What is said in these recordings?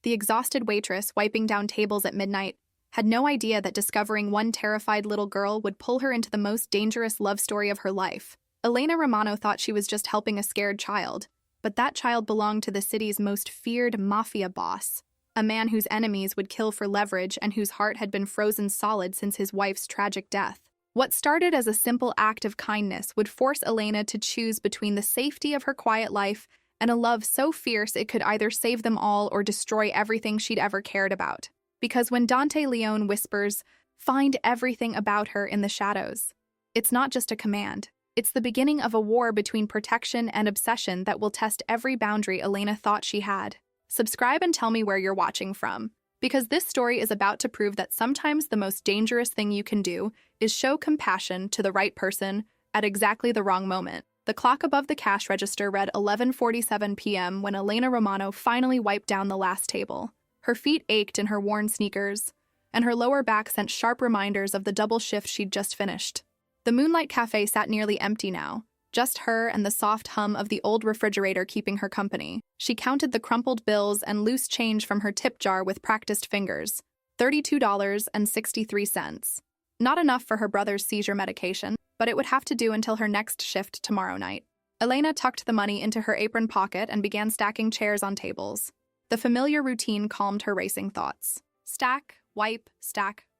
The exhausted waitress, wiping down tables at midnight, had no idea that discovering one terrified little girl would pull her into the most dangerous love story of her life. Elena Romano thought she was just helping a scared child, but that child belonged to the city's most feared Mafia boss, a man whose enemies would kill for leverage and whose heart had been frozen solid since his wife's tragic death. What started as a simple act of kindness would force Elena to choose between the safety of her quiet life and a love so fierce it could either save them all or destroy everything she'd ever cared about. Because when Dante Leone whispers, "Find everything about her in the shadows," it's not just a command. It's the beginning of a war between protection and obsession that will test every boundary Elena thought she had. Subscribe and tell me where you're watching from, because this story is about to prove that sometimes the most dangerous thing you can do is show compassion to the right person at exactly the wrong moment. The clock above the cash register read 11:47 p.m. when Elena Romano finally wiped down the last table. Her feet ached in her worn sneakers, and her lower back sent sharp reminders of the double shift she'd just finished. The Moonlight Cafe sat nearly empty now, just her and the soft hum of the old refrigerator keeping her company. She counted the crumpled bills and loose change from her tip jar with practiced fingers. $32.63. Not enough for her brother's seizure medication, but it would have to do until her next shift tomorrow night. Elena tucked the money into her apron pocket and began stacking chairs on tables. The familiar routine calmed her racing thoughts. Stack, wipe,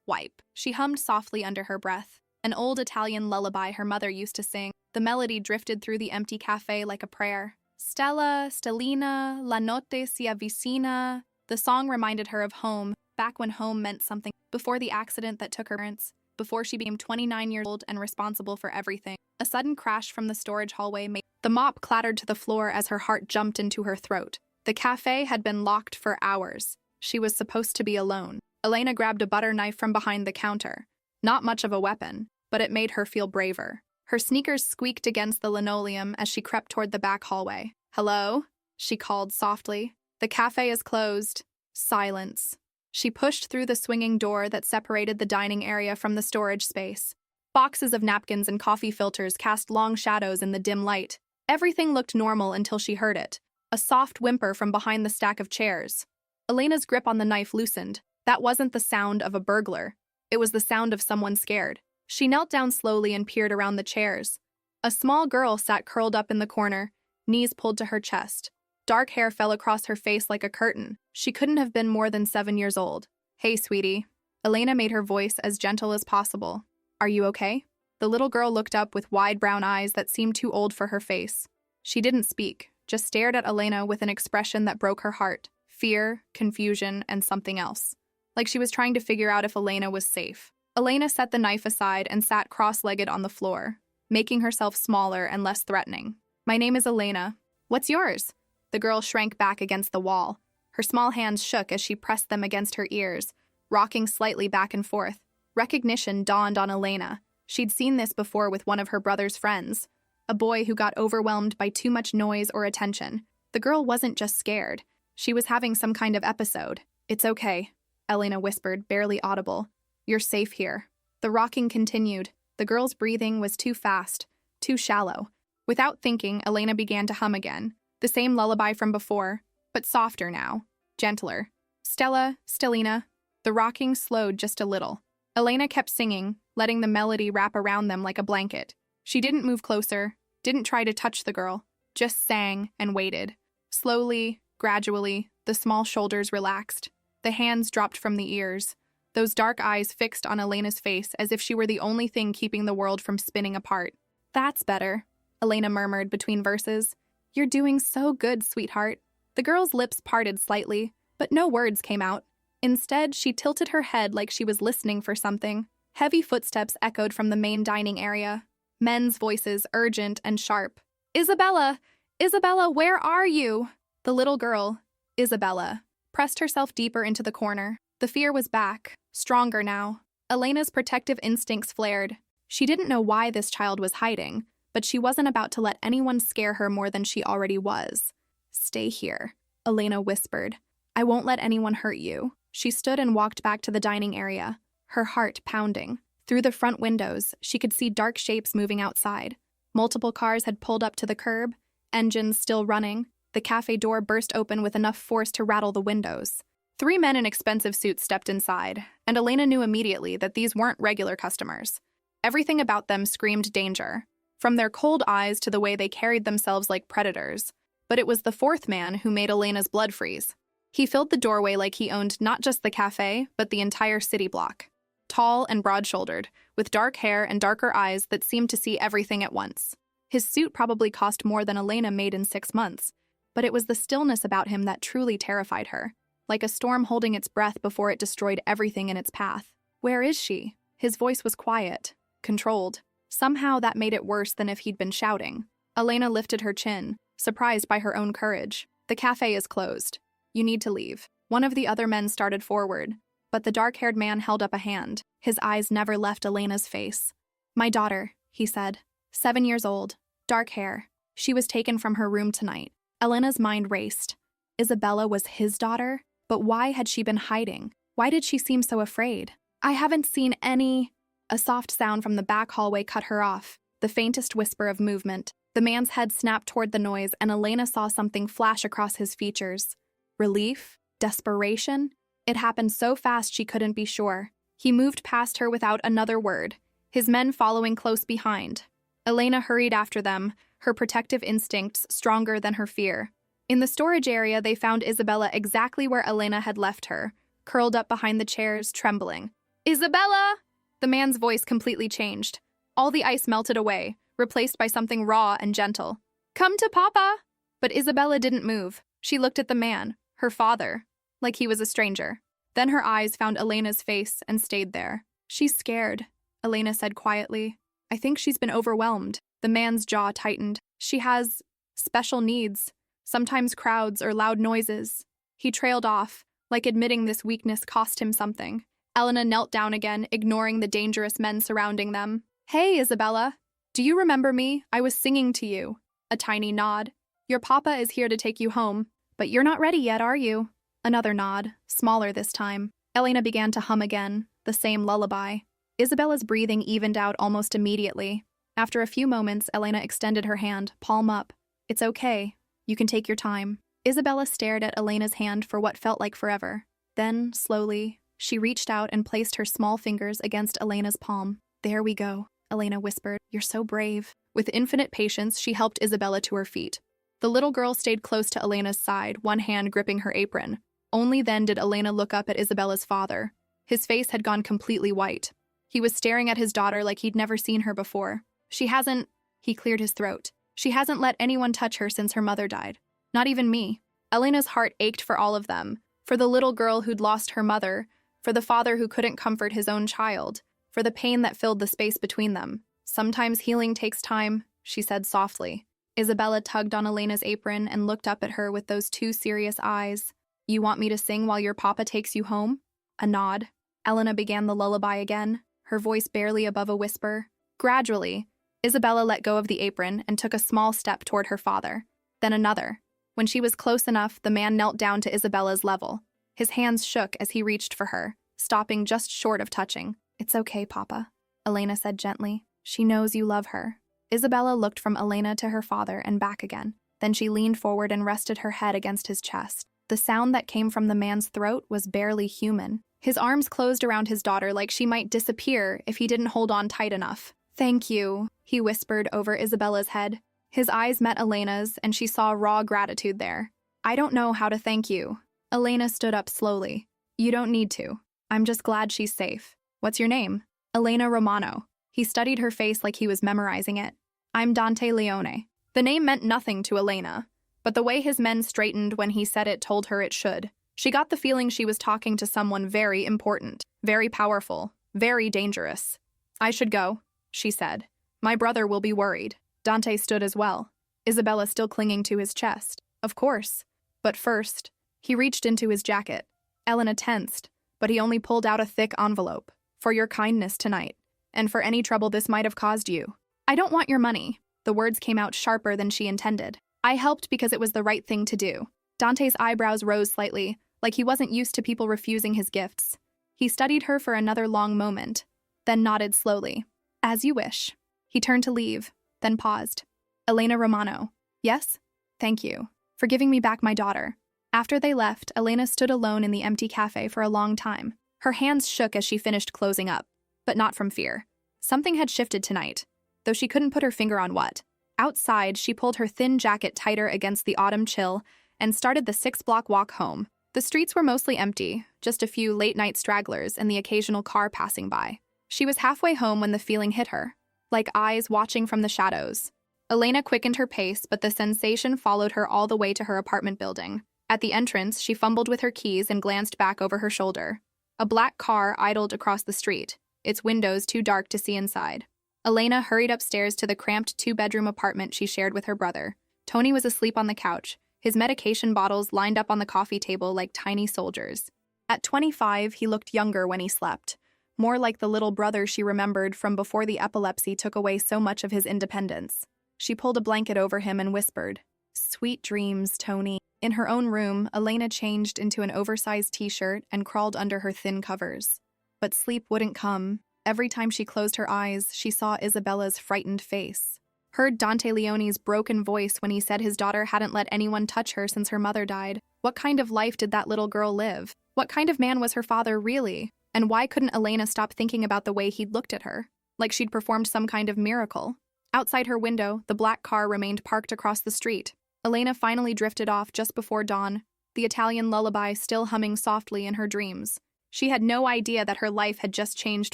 wipe. She hummed softly under her breath, an old Italian lullaby her mother used to sing. The melody drifted through the empty cafe like a prayer. Stella, Stellina, la notte si avvicina. The song reminded her of home, back when home meant something, before the accident that took her parents, before she became 29 years old and responsible for everything. A sudden crash from the storage hallway made the mop clattered to the floor as her heart jumped into her throat. The cafe had been locked for hours. She was supposed to be alone. Elena grabbed a butter knife from behind the counter. Not much of a weapon, but it made her feel braver. Her sneakers squeaked against the linoleum as she crept toward the back hallway. "Hello?" she called softly. "The cafe is closed." Silence. She pushed through the swinging door that separated the dining area from the storage space. Boxes of napkins and coffee filters cast long shadows in the dim light. Everything looked normal until she heard it. A soft whimper from behind the stack of chairs. Elena's grip on the knife loosened. That wasn't the sound of a burglar. It was the sound of someone scared. She knelt down slowly and peered around the chairs. A small girl sat curled up in the corner, knees pulled to her chest. Dark hair fell across her face like a curtain. She couldn't have been more than 7 years old. "Hey, sweetie." Elena made her voice as gentle as possible. "Are you okay?" The little girl looked up with wide brown eyes that seemed too old for her face. She didn't speak, just stared at Elena with an expression that broke her heart. Fear, confusion, and something else. Like she was trying to figure out if Elena was safe. Elena set the knife aside and sat cross-legged on the floor, making herself smaller and less threatening. "My name is Elena. What's yours?" The girl shrank back against the wall. Her small hands shook as she pressed them against her ears, rocking slightly back and forth. Recognition dawned on Elena. She'd seen this before with one of her brother's friends, a boy who got overwhelmed by too much noise or attention. The girl wasn't just scared. She was having some kind of episode. "It's okay," Elena whispered, barely audible. "You're safe here." The rocking continued. The girl's breathing was too fast, too shallow. Without thinking, Elena began to hum again. The same lullaby from before, but softer now, gentler. "Stella, Stellina." The rocking slowed just a little. Elena kept singing, letting the melody wrap around them like a blanket. She didn't move closer, didn't try to touch the girl, just sang and waited. Slowly, gradually, the small shoulders relaxed. The hands dropped from the ears. Those dark eyes fixed on Elena's face as if she were the only thing keeping the world from spinning apart. "That's better," Elena murmured between verses. "You're doing so good, sweetheart." The girl's lips parted slightly, but no words came out. Instead, she tilted her head like she was listening for something. Heavy footsteps echoed from the main dining area. Men's voices, urgent and sharp. "Isabella! Isabella, where are you?" The little girl, Isabella, pressed herself deeper into the corner. The fear was back, stronger now. Elena's protective instincts flared. She didn't know why this child was hiding, but she wasn't about to let anyone scare her more than she already was. "Stay here," Elena whispered. "I won't let anyone hurt you." She stood and walked back to the dining area, her heart pounding. Through the front windows, she could see dark shapes moving outside. Multiple cars had pulled up to the curb, engines still running. The cafe door burst open with enough force to rattle the windows. 3 men in expensive suits stepped inside, and Elena knew immediately that these weren't regular customers. Everything about them screamed danger, from their cold eyes to the way they carried themselves like predators. But it was the 4th man who made Elena's blood freeze. He filled the doorway like he owned not just the café, but the entire city block. Tall and broad-shouldered, with dark hair and darker eyes that seemed to see everything at once. His suit probably cost more than Elena made in 6 months, but it was the stillness about him that truly terrified her, like a storm holding its breath before it destroyed everything in its path. "Where is she?" His voice was quiet, controlled. Somehow that made it worse than if he'd been shouting. Elena lifted her chin, surprised by her own courage. "The cafe is closed. You need to leave." One of the other men started forward, but the dark-haired man held up a hand. His eyes never left Elena's face. "My daughter," he said. 7 years old, dark hair. She was taken from her room tonight. Elena's mind raced. Isabella was his daughter? But why had she been hiding? Why did she seem so afraid? "I haven't seen any—" A soft sound from the back hallway cut her off, the faintest whisper of movement. The man's head snapped toward the noise, and Elena saw something flash across his features. Relief? Desperation? It happened so fast she couldn't be sure. He moved past her without another word, his men following close behind. Elena hurried after them, her protective instincts stronger than her fear. In the storage area, they found Isabella exactly where Elena had left her, curled up behind the chairs, trembling. "Isabella!" The man's voice completely changed. All the ice melted away, replaced by something raw and gentle. "Come to Papa!" But Isabella didn't move. She looked at the man, her father, like he was a stranger. Then her eyes found Elena's face and stayed there. "She's scared," Elena said quietly. "I think she's been overwhelmed." The man's jaw tightened. "She has special needs. Sometimes crowds or loud noises." He trailed off, like admitting this weakness cost him something. Elena knelt down again, ignoring the dangerous men surrounding them. "Hey, Isabella. Do you remember me? I was singing to you." A tiny nod. "Your papa is here to take you home. But you're not ready yet, are you?" Another nod, smaller this time. Elena began to hum again, the same lullaby. Isabella's breathing evened out almost immediately. After a few moments, Elena extended her hand, palm up. "It's okay. You can take your time." Isabella stared at Elena's hand for what felt like forever. Then, slowly, she reached out and placed her small fingers against Elena's palm. "There we go," Elena whispered. "You're so brave." With infinite patience, she helped Isabella to her feet. The little girl stayed close to Elena's side, one hand gripping her apron. Only then did Elena look up at Isabella's father. His face had gone completely white. He was staring at his daughter like he'd never seen her before. "She hasn't—" He cleared his throat. "She hasn't let anyone touch her since her mother died. Not even me." Elena's heart ached for all of them. For the little girl who'd lost her mother, for the father who couldn't comfort his own child, for the pain that filled the space between them. "Sometimes healing takes time," she said softly. Isabella tugged on Elena's apron and looked up at her with those 2 serious eyes. "You want me to sing while your papa takes you home?" A nod. Elena began the lullaby again, her voice barely above a whisper. Gradually, Isabella let go of the apron and took a small step toward her father. Then another. When she was close enough, the man knelt down to Isabella's level. His hands shook as he reached for her, stopping just short of touching. "It's okay, Papa," Elena said gently. "She knows you love her." Isabella looked from Elena to her father and back again. Then she leaned forward and rested her head against his chest. The sound that came from the man's throat was barely human. His arms closed around his daughter like she might disappear if he didn't hold on tight enough. "Thank you," he whispered over Isabella's head. His eyes met Elena's, and she saw raw gratitude there. "I don't know how to thank you." Elena stood up slowly. "You don't need to. I'm just glad she's safe. What's your name?" "Elena Romano." He studied her face like he was memorizing it. "I'm Dante Leone." The name meant nothing to Elena, but the way his men straightened when he said it told her it should. She got the feeling she was talking to someone very important, very powerful, very dangerous. "I should go," she said. "My brother will be worried." Dante stood as well, Isabella still clinging to his chest. "Of course." But first, he reached into his jacket. Elena tensed, but he only pulled out a thick envelope. "For your kindness tonight, and for any trouble this might have caused you." "I don't want your money." The words came out sharper than she intended. "I helped because it was the right thing to do." Dante's eyebrows rose slightly, like he wasn't used to people refusing his gifts. He studied her for another long moment, then nodded slowly. "As you wish." He turned to leave, then paused. "Elena Romano." "Yes? Thank you. For giving me back my daughter." After they left, Elena stood alone in the empty cafe for a long time. Her hands shook as she finished closing up, but not from fear. Something had shifted tonight, though she couldn't put her finger on what. Outside, she pulled her thin jacket tighter against the autumn chill and started the 6-block walk home. The streets were mostly empty, just a few late-night stragglers and the occasional car passing by. She was halfway home when the feeling hit her, like eyes watching from the shadows. Elena quickened her pace, but the sensation followed her all the way to her apartment building. At the entrance, she fumbled with her keys and glanced back over her shoulder. A black car idled across the street, its windows too dark to see inside. Elena hurried upstairs to the cramped 2-bedroom apartment she shared with her brother. Tony was asleep on the couch, his medication bottles lined up on the coffee table like tiny soldiers. At 25, he looked younger when he slept, more like the little brother she remembered from before the epilepsy took away so much of his independence. She pulled a blanket over him and whispered, "Sweet dreams, Tony." In her own room, Elena changed into an oversized t-shirt and crawled under her thin covers. But sleep wouldn't come. Every time she closed her eyes, she saw Isabella's frightened face. Heard Dante Leone's broken voice when he said his daughter hadn't let anyone touch her since her mother died. What kind of life did that little girl live? What kind of man was her father really? And why couldn't Elena stop thinking about the way he'd looked at her, like she'd performed some kind of miracle? Outside her window, the black car remained parked across the street. Elena finally drifted off just before dawn, the Italian lullaby still humming softly in her dreams. She had no idea that her life had just changed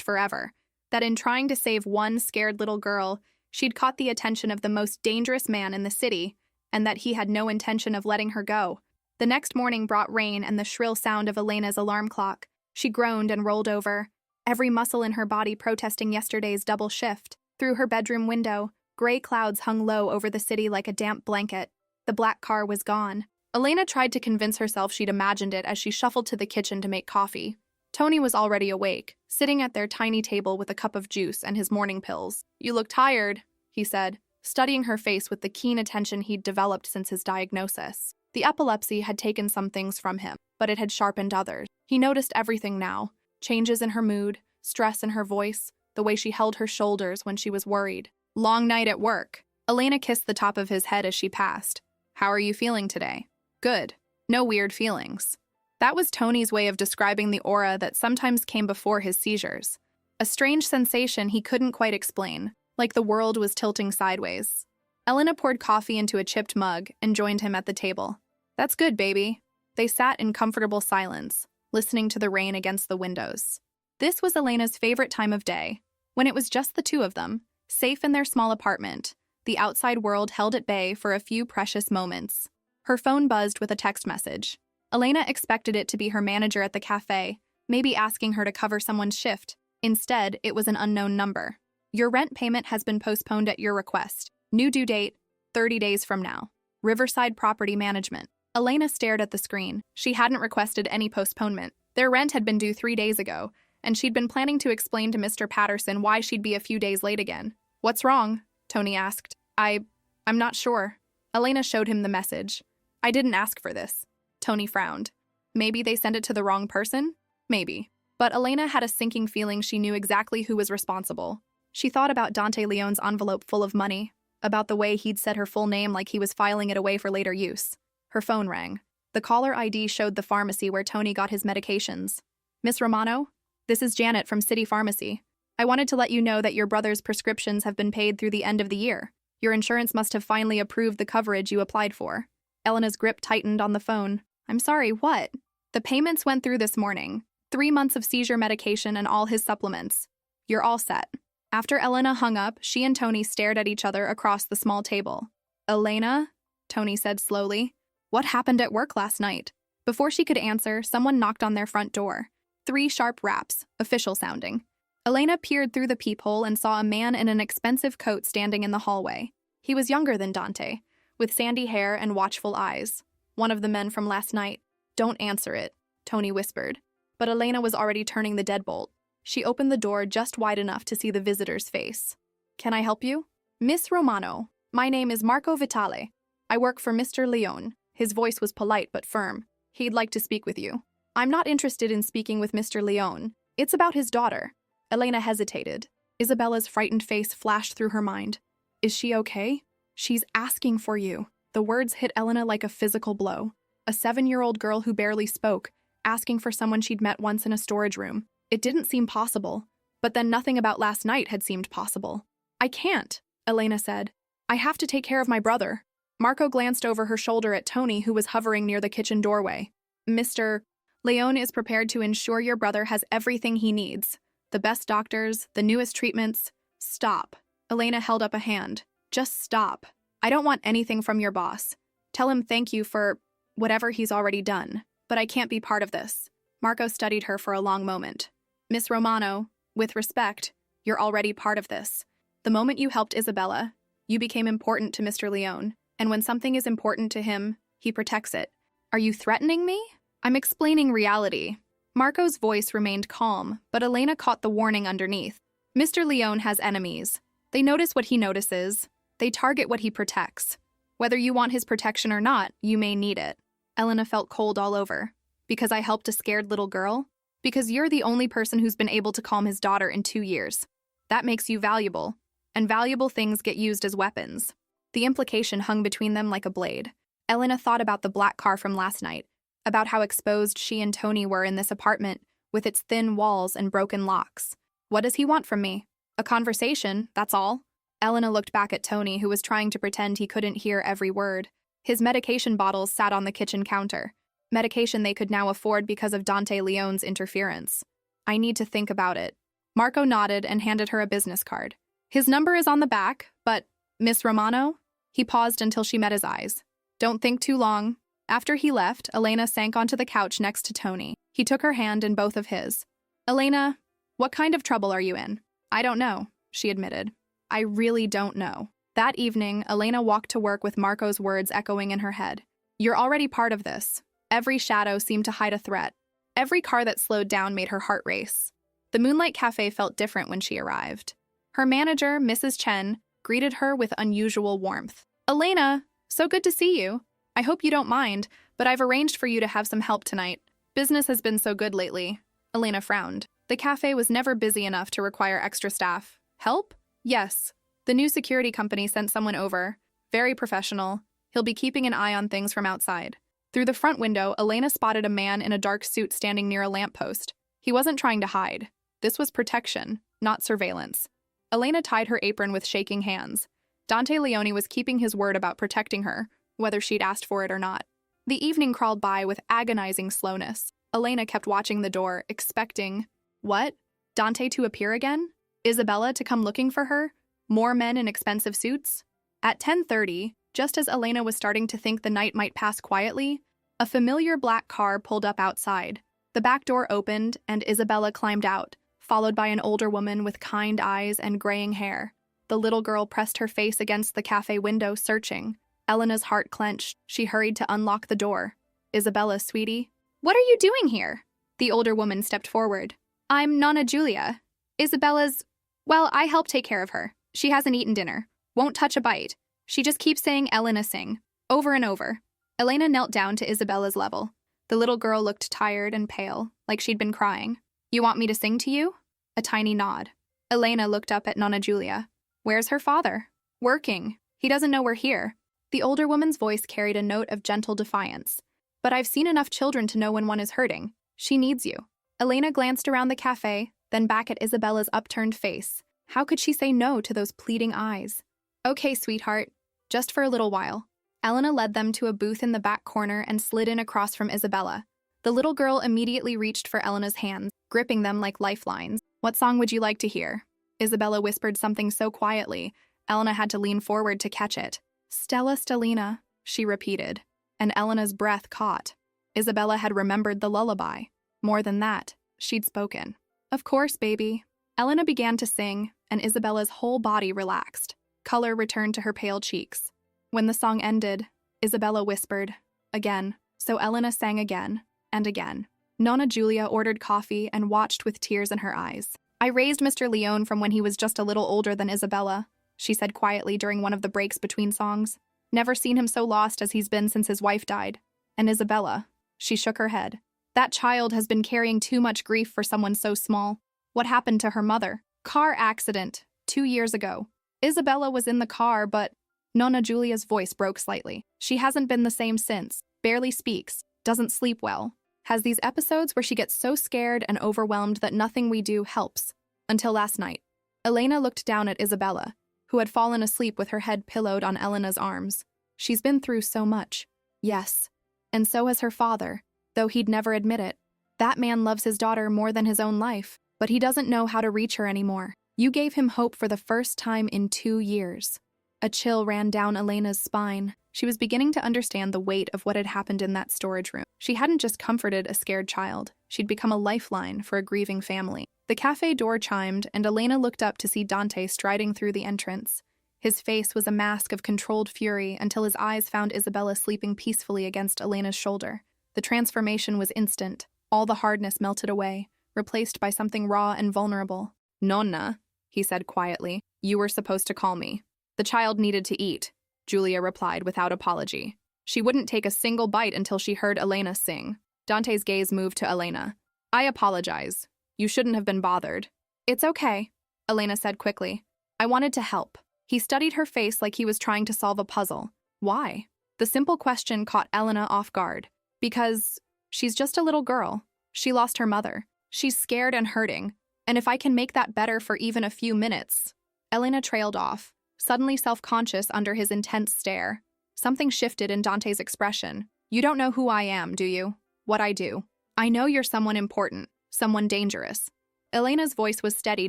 forever, that in trying to save one scared little girl, she'd caught the attention of the most dangerous man in the city, and that he had no intention of letting her go. The next morning brought rain and the shrill sound of Elena's alarm clock. She groaned and rolled over, every muscle in her body protesting yesterday's double shift. Through her bedroom window, gray clouds hung low over the city like a damp blanket. The black car was gone. Elena tried to convince herself she'd imagined it as she shuffled to the kitchen to make coffee. Tony was already awake, sitting at their tiny table with a cup of juice and his morning pills. "You look tired," he said, studying her face with the keen attention he'd developed since his diagnosis. The epilepsy had taken some things from him, but it had sharpened others. He noticed everything now, changes in her mood, stress in her voice, the way she held her shoulders when she was worried. "Long night at work." Elena kissed the top of his head as she passed. "How are you feeling today?" "Good. No weird feelings." That was Tony's way of describing the aura that sometimes came before his seizures. A strange sensation he couldn't quite explain, like the world was tilting sideways. Elena poured coffee into a chipped mug and joined him at the table. "That's good, baby." They sat in comfortable silence, listening to the rain against the windows. This was Elena's favorite time of day, when it was just the two of them, safe in their small apartment. The outside world held at bay for a few precious moments. Her phone buzzed with a text message. Elena expected it to be her manager at the cafe, maybe asking her to cover someone's shift. Instead, it was an unknown number. "Your rent payment has been postponed at your request. New due date, 30 days from now. Riverside Property Management." Elena stared at the screen. She hadn't requested any postponement. Their rent had been due 3 days ago, and she'd been planning to explain to Mr. Patterson why she'd be a few days late again. "What's wrong?" Tony asked. I'm not sure." Elena showed him the message. "I didn't ask for this." Tony frowned. Maybe they sent it to the wrong person? Maybe. But Elena had a sinking feeling she knew exactly who was responsible. She thought about Dante Leone's envelope full of money, about the way he'd said her full name like he was filing it away for later use. Her phone rang. The caller ID showed the pharmacy where Tony got his medications. "Miss Romano? This is Janet from City Pharmacy. I wanted to let you know that your brother's prescriptions have been paid through the end of the year. Your insurance must have finally approved the coverage you applied for." Elena's grip tightened on the phone. "I'm sorry, what?" "The payments went through this morning. 3 months of seizure medication and all his supplements. You're all set." After Elena hung up, she and Tony stared at each other across the small table. "Elena?" Tony said slowly. "What happened at work last night?" Before she could answer, someone knocked on their front door. 3 sharp raps, official sounding. Elena peered through the peephole and saw a man in an expensive coat standing in the hallway. He was younger than Dante, with sandy hair and watchful eyes. One of the men from last night. "Don't answer it," Tony whispered. But Elena was already turning the deadbolt. She opened the door just wide enough to see the visitor's face. "Can I help you?" "Miss Romano, my name is Marco Vitale. I work for Mr. Leone." His voice was polite but firm. "He'd like to speak with you." "I'm not interested in speaking with Mr. Leone. It's about his daughter." Elena hesitated. Isabella's frightened face flashed through her mind. "Is she okay?" "She's asking for you." The words hit Elena like a physical blow. a 7-year-old girl who barely spoke, asking for someone she'd met once in a storage room. It didn't seem possible, but then nothing about last night had seemed possible. I can't, Elena said. I have to take care of my brother. Marco glanced over her shoulder at Tony, who was hovering near the kitchen doorway. Mr. Leone is prepared to ensure your brother has everything he needs. The best doctors, the newest treatments. Stop. Elena held up a hand. Just stop. I don't want anything from your boss. Tell him thank you for whatever he's already done, but I can't be part of this. Marco studied her for a long moment. Miss Romano, with respect, you're already part of this. The moment you helped Isabella, you became important to Mr. Leone, and when something is important to him, he protects it. Are you threatening me? I'm explaining reality. Marco's voice remained calm, but Elena caught the warning underneath. Mr. Leone has enemies. They notice what he notices. They target what he protects. Whether you want his protection or not, you may need it. Elena felt cold all over. Because I helped a scared little girl? Because you're the only person who's been able to calm his daughter in 2 years. That makes you valuable. And valuable things get used as weapons. The implication hung between them like a blade. Elena thought about the black car from last night, about how exposed she and Tony were in this apartment, with its thin walls and broken locks. What does he want from me? A conversation, that's all. Elena looked back at Tony, who was trying to pretend he couldn't hear every word. His medication bottles sat on the kitchen counter. Medication they could now afford because of Dante Leone's interference. I need to think about it. Marco nodded and handed her a business card. His number is on the back, but, Miss Romano? He paused until she met his eyes. Don't think too long. After he left, Elena sank onto the couch next to Tony. He took her hand in both of his. Elena, what kind of trouble are you in? I don't know, she admitted. I really don't know. That evening, Elena walked to work with Marco's words echoing in her head. You're already part of this. Every shadow seemed to hide a threat. Every car that slowed down made her heart race. The Moonlight Cafe felt different when she arrived. Her manager, Mrs. Chen, greeted her with unusual warmth. Elena, so good to see you. I hope you don't mind, but I've arranged for you to have some help tonight. Business has been so good lately. Elena frowned. The cafe was never busy enough to require extra staff. Help? Yes. The new security company sent someone over. Very professional. He'll be keeping an eye on things from outside. Through the front window, Elena spotted a man in a dark suit standing near a lamppost. He wasn't trying to hide. This was protection, not surveillance. Elena tied her apron with shaking hands. Dante Leone was keeping his word about protecting her, whether she'd asked for it or not. The evening crawled by with agonizing slowness. Elena kept watching the door, expecting, what? Dante to appear again? Isabella to come looking for her? More men in expensive suits? At 10:30, just as Elena was starting to think the night might pass quietly, a familiar black car pulled up outside. The back door opened, and Isabella climbed out, followed by an older woman with kind eyes and graying hair. The little girl pressed her face against the cafe window, searching. Elena's heart clenched. She hurried to unlock the door. Isabella, sweetie? What are you doing here? The older woman stepped forward. I'm Nonna Julia. Isabella's... Well, I help take care of her. She hasn't eaten dinner. Won't touch a bite. She just keeps saying Elena sing, over and over. Elena knelt down to Isabella's level. The little girl looked tired and pale, like she'd been crying. You want me to sing to you? A tiny nod. Elena looked up at Nonna Julia. Where's her father? Working. He doesn't know we're here. The older woman's voice carried a note of gentle defiance. But I've seen enough children to know when one is hurting. She needs you. Elena glanced around the cafe, then back at Isabella's upturned face. How could she say no to those pleading eyes? Okay, sweetheart. Just for a little while. Elena led them to a booth in the back corner and slid in across from Isabella. The little girl immediately reached for Elena's hands, gripping them like lifelines. What song would you like to hear? Isabella whispered something so quietly, Elena had to lean forward to catch it. Stella Stellina, she repeated, and Elena's breath caught. Isabella had remembered the lullaby. More than that, she'd spoken. Of course, baby. Elena began to sing, and Isabella's whole body relaxed. Color returned to her pale cheeks. When the song ended, Isabella whispered, again, so Elena sang again, and again. Nonna Julia ordered coffee and watched with tears in her eyes. I raised Mr. Leone from when he was just a little older than Isabella, she said quietly during one of the breaks between songs. Never seen him so lost as he's been since his wife died. And Isabella, she shook her head. That child has been carrying too much grief for someone so small. What happened to her mother? Car accident, 2 years ago. Isabella was in the car, but... Nonna Julia's voice broke slightly. She hasn't been the same since. barely speaks, doesn't sleep well, has these episodes where she gets so scared and overwhelmed that nothing we do helps. Until last night. Elena looked down at Isabella, who had fallen asleep with her head pillowed on Elena's arms. She's been through so much. Yes. And so has her father, though he'd never admit it. That man loves his daughter more than his own life, but he doesn't know how to reach her anymore. You gave him hope for the first time in 2 years. A chill ran down Elena's spine. She was beginning to understand the weight of what had happened in that storage room. She hadn't just comforted a scared child. She'd become a lifeline for a grieving family. The cafe door chimed, and Elena looked up to see Dante striding through the entrance. His face was a mask of controlled fury until his eyes found Isabella sleeping peacefully against Elena's shoulder. The transformation was instant. All the hardness melted away, replaced by something raw and vulnerable. "Nonna," he said quietly, "you were supposed to call me." "The child needed to eat," Julia replied without apology. She wouldn't take a single bite until she heard Elena sing. Dante's gaze moved to Elena. "I apologize. You shouldn't have been bothered." "It's okay," Elena said quickly. "I wanted to help." He studied her face like he was trying to solve a puzzle. Why? The simple question caught Elena off guard. Because she's just a little girl. She lost her mother. She's scared and hurting. And if I can make that better for even a few minutes... Elena trailed off, suddenly self-conscious under his intense stare. Something shifted in Dante's expression. "You don't know who I am, do you? What I do. I know you're someone important, someone dangerous." Elena's voice was steady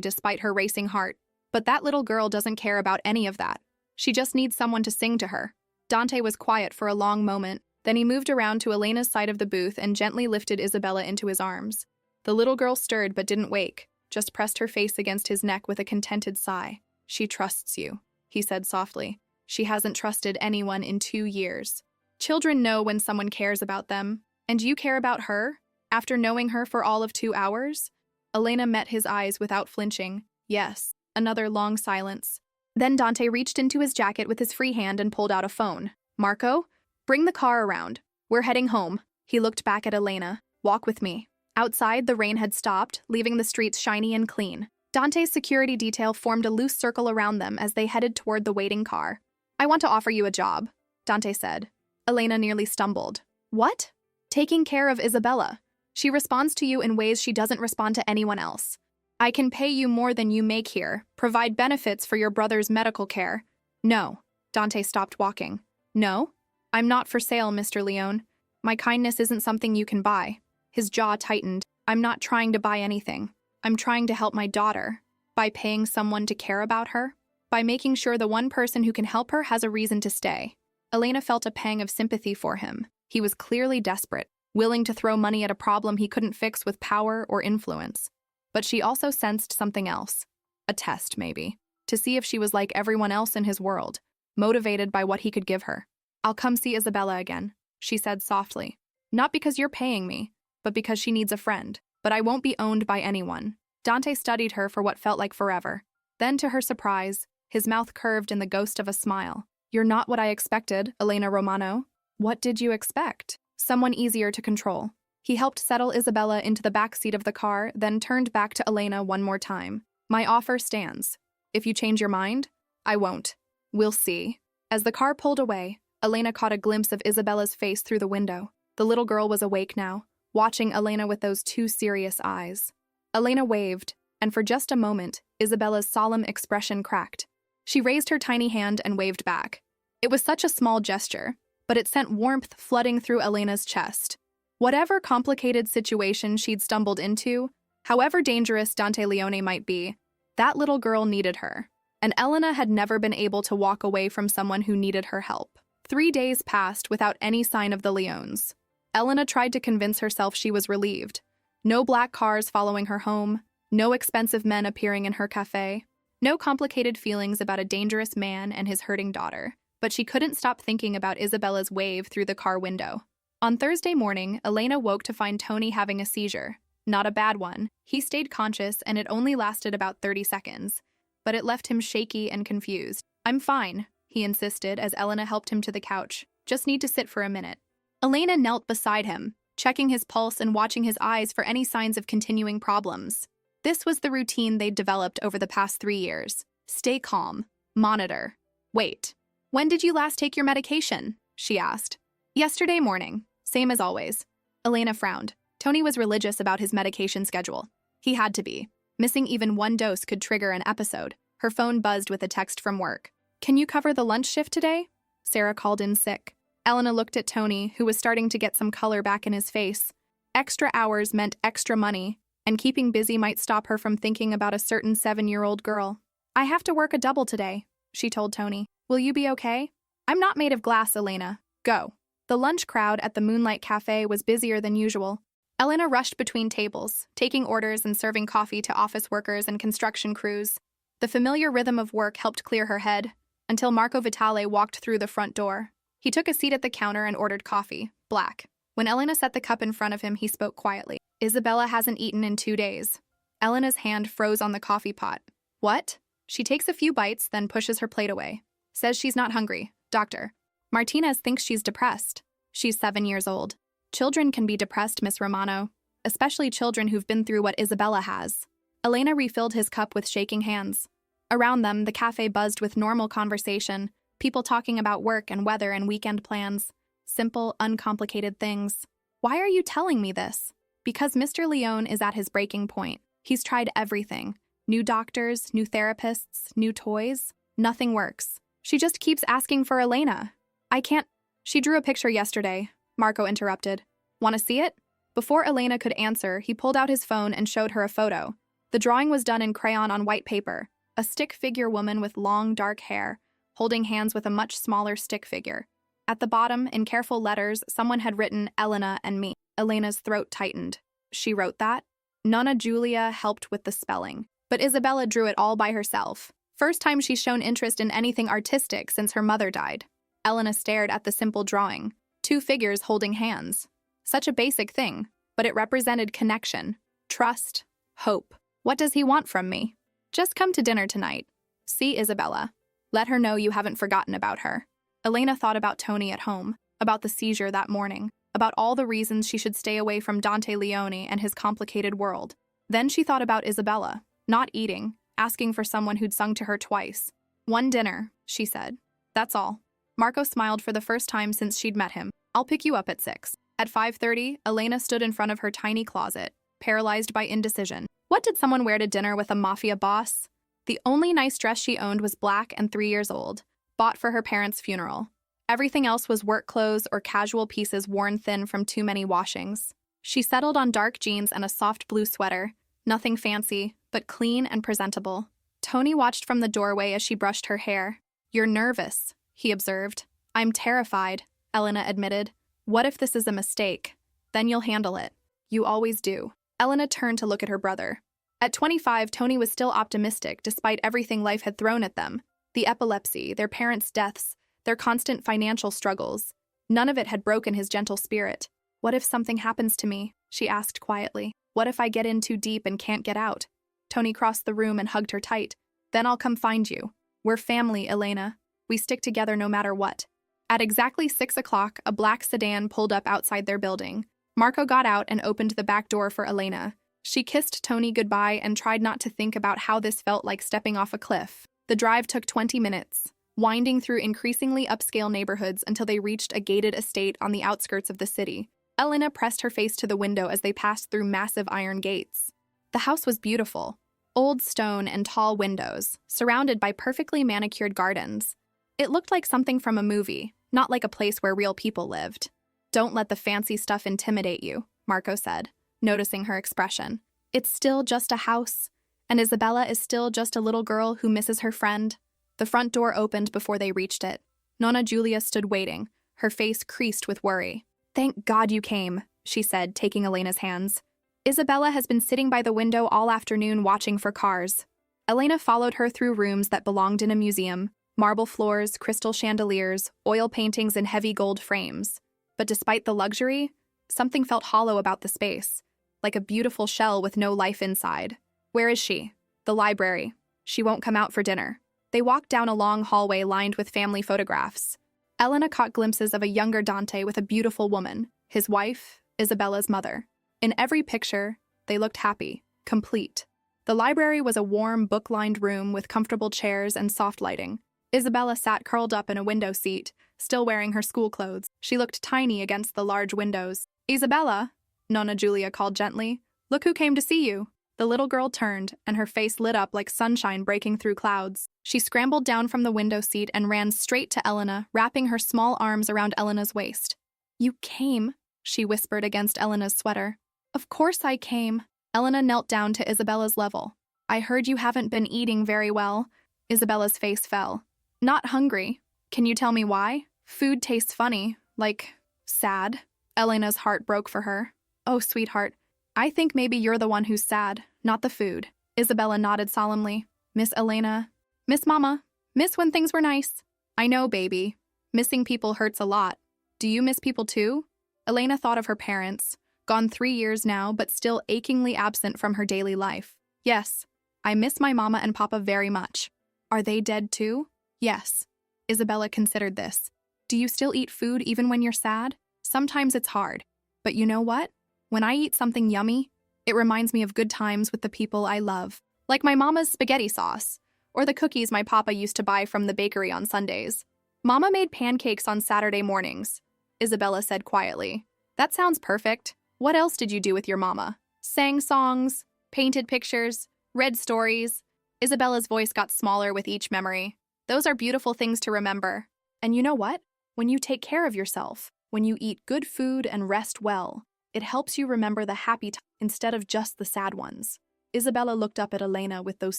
despite her racing heart. But that little girl doesn't care about any of that. She just needs someone to sing to her. Dante was quiet for a long moment. Then he moved around to Elena's side of the booth and gently lifted Isabella into his arms. The little girl stirred but didn't wake, just pressed her face against his neck with a contented sigh. "She trusts you," he said softly. "She hasn't trusted anyone in 2 years. Children know when someone cares about them. And you care about her? After knowing her for all of 2 hours?" Elena met his eyes without flinching. "Yes." Another long silence. Then Dante reached into his jacket with his free hand and pulled out a phone. "Marco? Bring the car around. We're heading home." He looked back at Elena. "Walk with me." Outside, the rain had stopped, leaving the streets shiny and clean. Dante's security detail formed a loose circle around them as they headed toward the waiting car. "I want to offer you a job," Dante said. Elena nearly stumbled. "What?" "Taking care of Isabella. She responds to you in ways she doesn't respond to anyone else. I can pay you more than you make here, provide benefits for your brother's medical care." "No." Dante stopped walking. "No? I'm not for sale, Mr. Leone. My kindness isn't something you can buy." His jaw tightened. "I'm not trying to buy anything. I'm trying to help my daughter. By paying someone to care about her. By making sure the one person who can help her has a reason to stay." Elena felt a pang of sympathy for him. He was clearly desperate, willing to throw money at a problem he couldn't fix with power or influence. But she also sensed something else. A test, maybe. To see if she was like everyone else in his world, motivated by what he could give her. "I'll come see Isabella again," she said softly. "Not because you're paying me, but because she needs a friend. But I won't be owned by anyone." Dante studied her for what felt like forever. Then, to her surprise, his mouth curved in the ghost of a smile. "You're not what I expected, Elena Romano." "What did you expect?" "Someone easier to control." He helped settle Isabella into the back seat of the car, then turned back to Elena one more time. "My offer stands. If you change your mind, I won't. We'll see." As the car pulled away, Elena caught a glimpse of Isabella's face through the window. The little girl was awake now, watching Elena with those 2 serious eyes. Elena waved, and for just a moment, Isabella's solemn expression cracked. She raised her tiny hand and waved back. It was such a small gesture, but it sent warmth flooding through Elena's chest. Whatever complicated situation she'd stumbled into, however dangerous Dante Leone might be, that little girl needed her. And Elena had never been able to walk away from someone who needed her help. 3 days passed without any sign of the Leones. Elena tried to convince herself she was relieved. No black cars following her home, no expensive men appearing in her café, no complicated feelings about a dangerous man and his hurting daughter. But she couldn't stop thinking about Isabella's wave through the car window. On Thursday morning, Elena woke to find Tony having a seizure. Not a bad one. He stayed conscious and it only lasted about 30 seconds. But it left him shaky and confused. "I'm fine," he insisted as Elena helped him to the couch. "Just need to sit for a minute." Elena knelt beside him, checking his pulse and watching his eyes for any signs of continuing problems. This was the routine they'd developed over the past 3 years. Stay calm. Monitor. "Wait. When did you last take your medication?" she asked. Yesterday morning, same as always. Elena frowned. Tony was religious about his medication schedule. He had to be. Missing even one dose could trigger an episode. Her phone buzzed with a text from work. "Can you cover the lunch shift today?" Sarah called in sick. Elena looked at Tony, who was starting to get some color back in his face. Extra hours meant extra money, and keeping busy might stop her from thinking about a certain 7-year-old girl. "I have to work a double today," she told Tony. "Will you be okay?" "I'm not made of glass, Elena. Go." The lunch crowd at the Moonlight Cafe was busier than usual. Elena rushed between tables, taking orders and serving coffee to office workers and construction crews. The familiar rhythm of work helped clear her head, until Marco Vitale walked through the front door. He took a seat at the counter and ordered coffee, black. When Elena set the cup in front of him, he spoke quietly. "Isabella hasn't eaten in 2 days." Elena's hand froze on the coffee pot. "What?" She takes a few bites, then pushes her plate away. Says she's not hungry. "Doctor." Martinez thinks she's depressed. She's 7 years old. Children can be depressed, Miss Romano, especially children who've been through what Isabella has. Elena refilled his cup with shaking hands. Around them, the cafe buzzed with normal conversation, people talking about work and weather and weekend plans. Simple, uncomplicated things. "Why are you telling me this?" "Because Mr. Leone is at his breaking point. He's tried everything. New doctors, new therapists, new toys. Nothing works. She just keeps asking for Elena. I can't." "She drew a picture yesterday," Marco interrupted. "Want to see it?" Before Elena could answer, he pulled out his phone and showed her a photo. The drawing was done in crayon on white paper, a stick figure woman with long, dark hair, holding hands with a much smaller stick figure. At the bottom, in careful letters, someone had written Elena and me. Elena's throat tightened. She wrote that? Nonna Julia helped with the spelling, but Isabella drew it all by herself. First time she's shown interest in anything artistic since her mother died. Elena stared at the simple drawing. 2 figures holding hands. Such a basic thing, but it represented connection, trust, hope. "What does he want from me?" "Just come to dinner tonight. See Isabella. Let her know you haven't forgotten about her." Elena thought about Tony at home, about the seizure that morning, about all the reasons she should stay away from Dante Leone and his complicated world. Then she thought about Isabella, not eating, asking for someone who'd sung to her twice. "One dinner," she said. "That's all." Marco smiled for the first time since she'd met him. "I'll pick you up at 6. At 5:30, Elena stood in front of her tiny closet, paralyzed by indecision. What did someone wear to dinner with a Mafia boss? The only nice dress she owned was black and 3 years old, bought for her parents' funeral. Everything else was work clothes or casual pieces worn thin from too many washings. She settled on dark jeans and a soft blue sweater, nothing fancy, but clean and presentable. Tony watched from the doorway as she brushed her hair. "You're nervous," he observed. "I'm terrified," Elena admitted. "What if this is a mistake? Then you'll handle it. You always do." Elena turned to look at her brother. At 25, Tony was still optimistic despite everything life had thrown at them. The epilepsy, their parents' deaths, their constant financial struggles. None of it had broken his gentle spirit. "What if something happens to me?" she asked quietly. "What if I get in too deep and can't get out?" Tony crossed the room and hugged her tight. "Then I'll come find you. We're family, Elena. We stick together no matter what." At exactly 6 o'clock, a black sedan pulled up outside their building. Marco got out and opened the back door for Elena. She kissed Tony goodbye and tried not to think about how this felt like stepping off a cliff. The drive took 20 minutes, winding through increasingly upscale neighborhoods until they reached a gated estate on the outskirts of the city. Elena pressed her face to the window as they passed through massive iron gates. The house was beautiful. Old stone and tall windows, surrounded by perfectly manicured gardens. It looked like something from a movie, not like a place where real people lived. "Don't let the fancy stuff intimidate you," Marco said, noticing her expression. "It's still just a house, and Isabella is still just a little girl who misses her friend." The front door opened before they reached it. Nonna Julia stood waiting, her face creased with worry. "Thank God you came," she said, taking Elena's hands. "Isabella has been sitting by the window all afternoon watching for cars." Elena followed her through rooms that belonged in a museum, marble floors, crystal chandeliers, oil paintings in heavy gold frames. But despite the luxury, something felt hollow about the space, like a beautiful shell with no life inside. "Where is she?" "The library. She won't come out for dinner." They walked down a long hallway lined with family photographs. Elena caught glimpses of a younger Dante with a beautiful woman, his wife, Isabella's mother. In every picture, they looked happy, complete. The library was a warm, book-lined room with comfortable chairs and soft lighting. Isabella sat curled up in a window seat, still wearing her school clothes. She looked tiny against the large windows. "Isabella," Nonna Julia called gently, "look who came to see you." The little girl turned, and her face lit up like sunshine breaking through clouds. She scrambled down from the window seat and ran straight to Elena, wrapping her small arms around Elena's waist. "You came," she whispered against Elena's sweater. "Of course I came." Elena knelt down to Isabella's level. "I heard you haven't been eating very well." Isabella's face fell. "Not hungry. Can you tell me why? Food tastes funny, like sad." Elena's heart broke for her. "Oh, sweetheart, I think maybe you're the one who's sad, not the food." Isabella nodded solemnly. "Miss Elena. Miss Mama. Miss when things were nice." "I know, baby. Missing people hurts a lot. Do you miss people too?" Elena thought of her parents, gone 3 years now, but still achingly absent from her daily life. "Yes, I miss my mama and papa very much." "Are they dead too?" "Yes." Isabella considered this. "Do you still eat food even when you're sad?" "Sometimes it's hard. But you know what? When I eat something yummy, it reminds me of good times with the people I love. Like my mama's spaghetti sauce, or the cookies my papa used to buy from the bakery on Sundays." "Mama made pancakes on Saturday mornings," Isabella said quietly. "That sounds perfect. What else did you do with your mama?" "Sang songs, painted pictures, read stories." Isabella's voice got smaller with each memory. "Those are beautiful things to remember. And you know what? When you take care of yourself, when you eat good food and rest well, it helps you remember the happy times instead of just the sad ones." Isabella looked up at Elena with those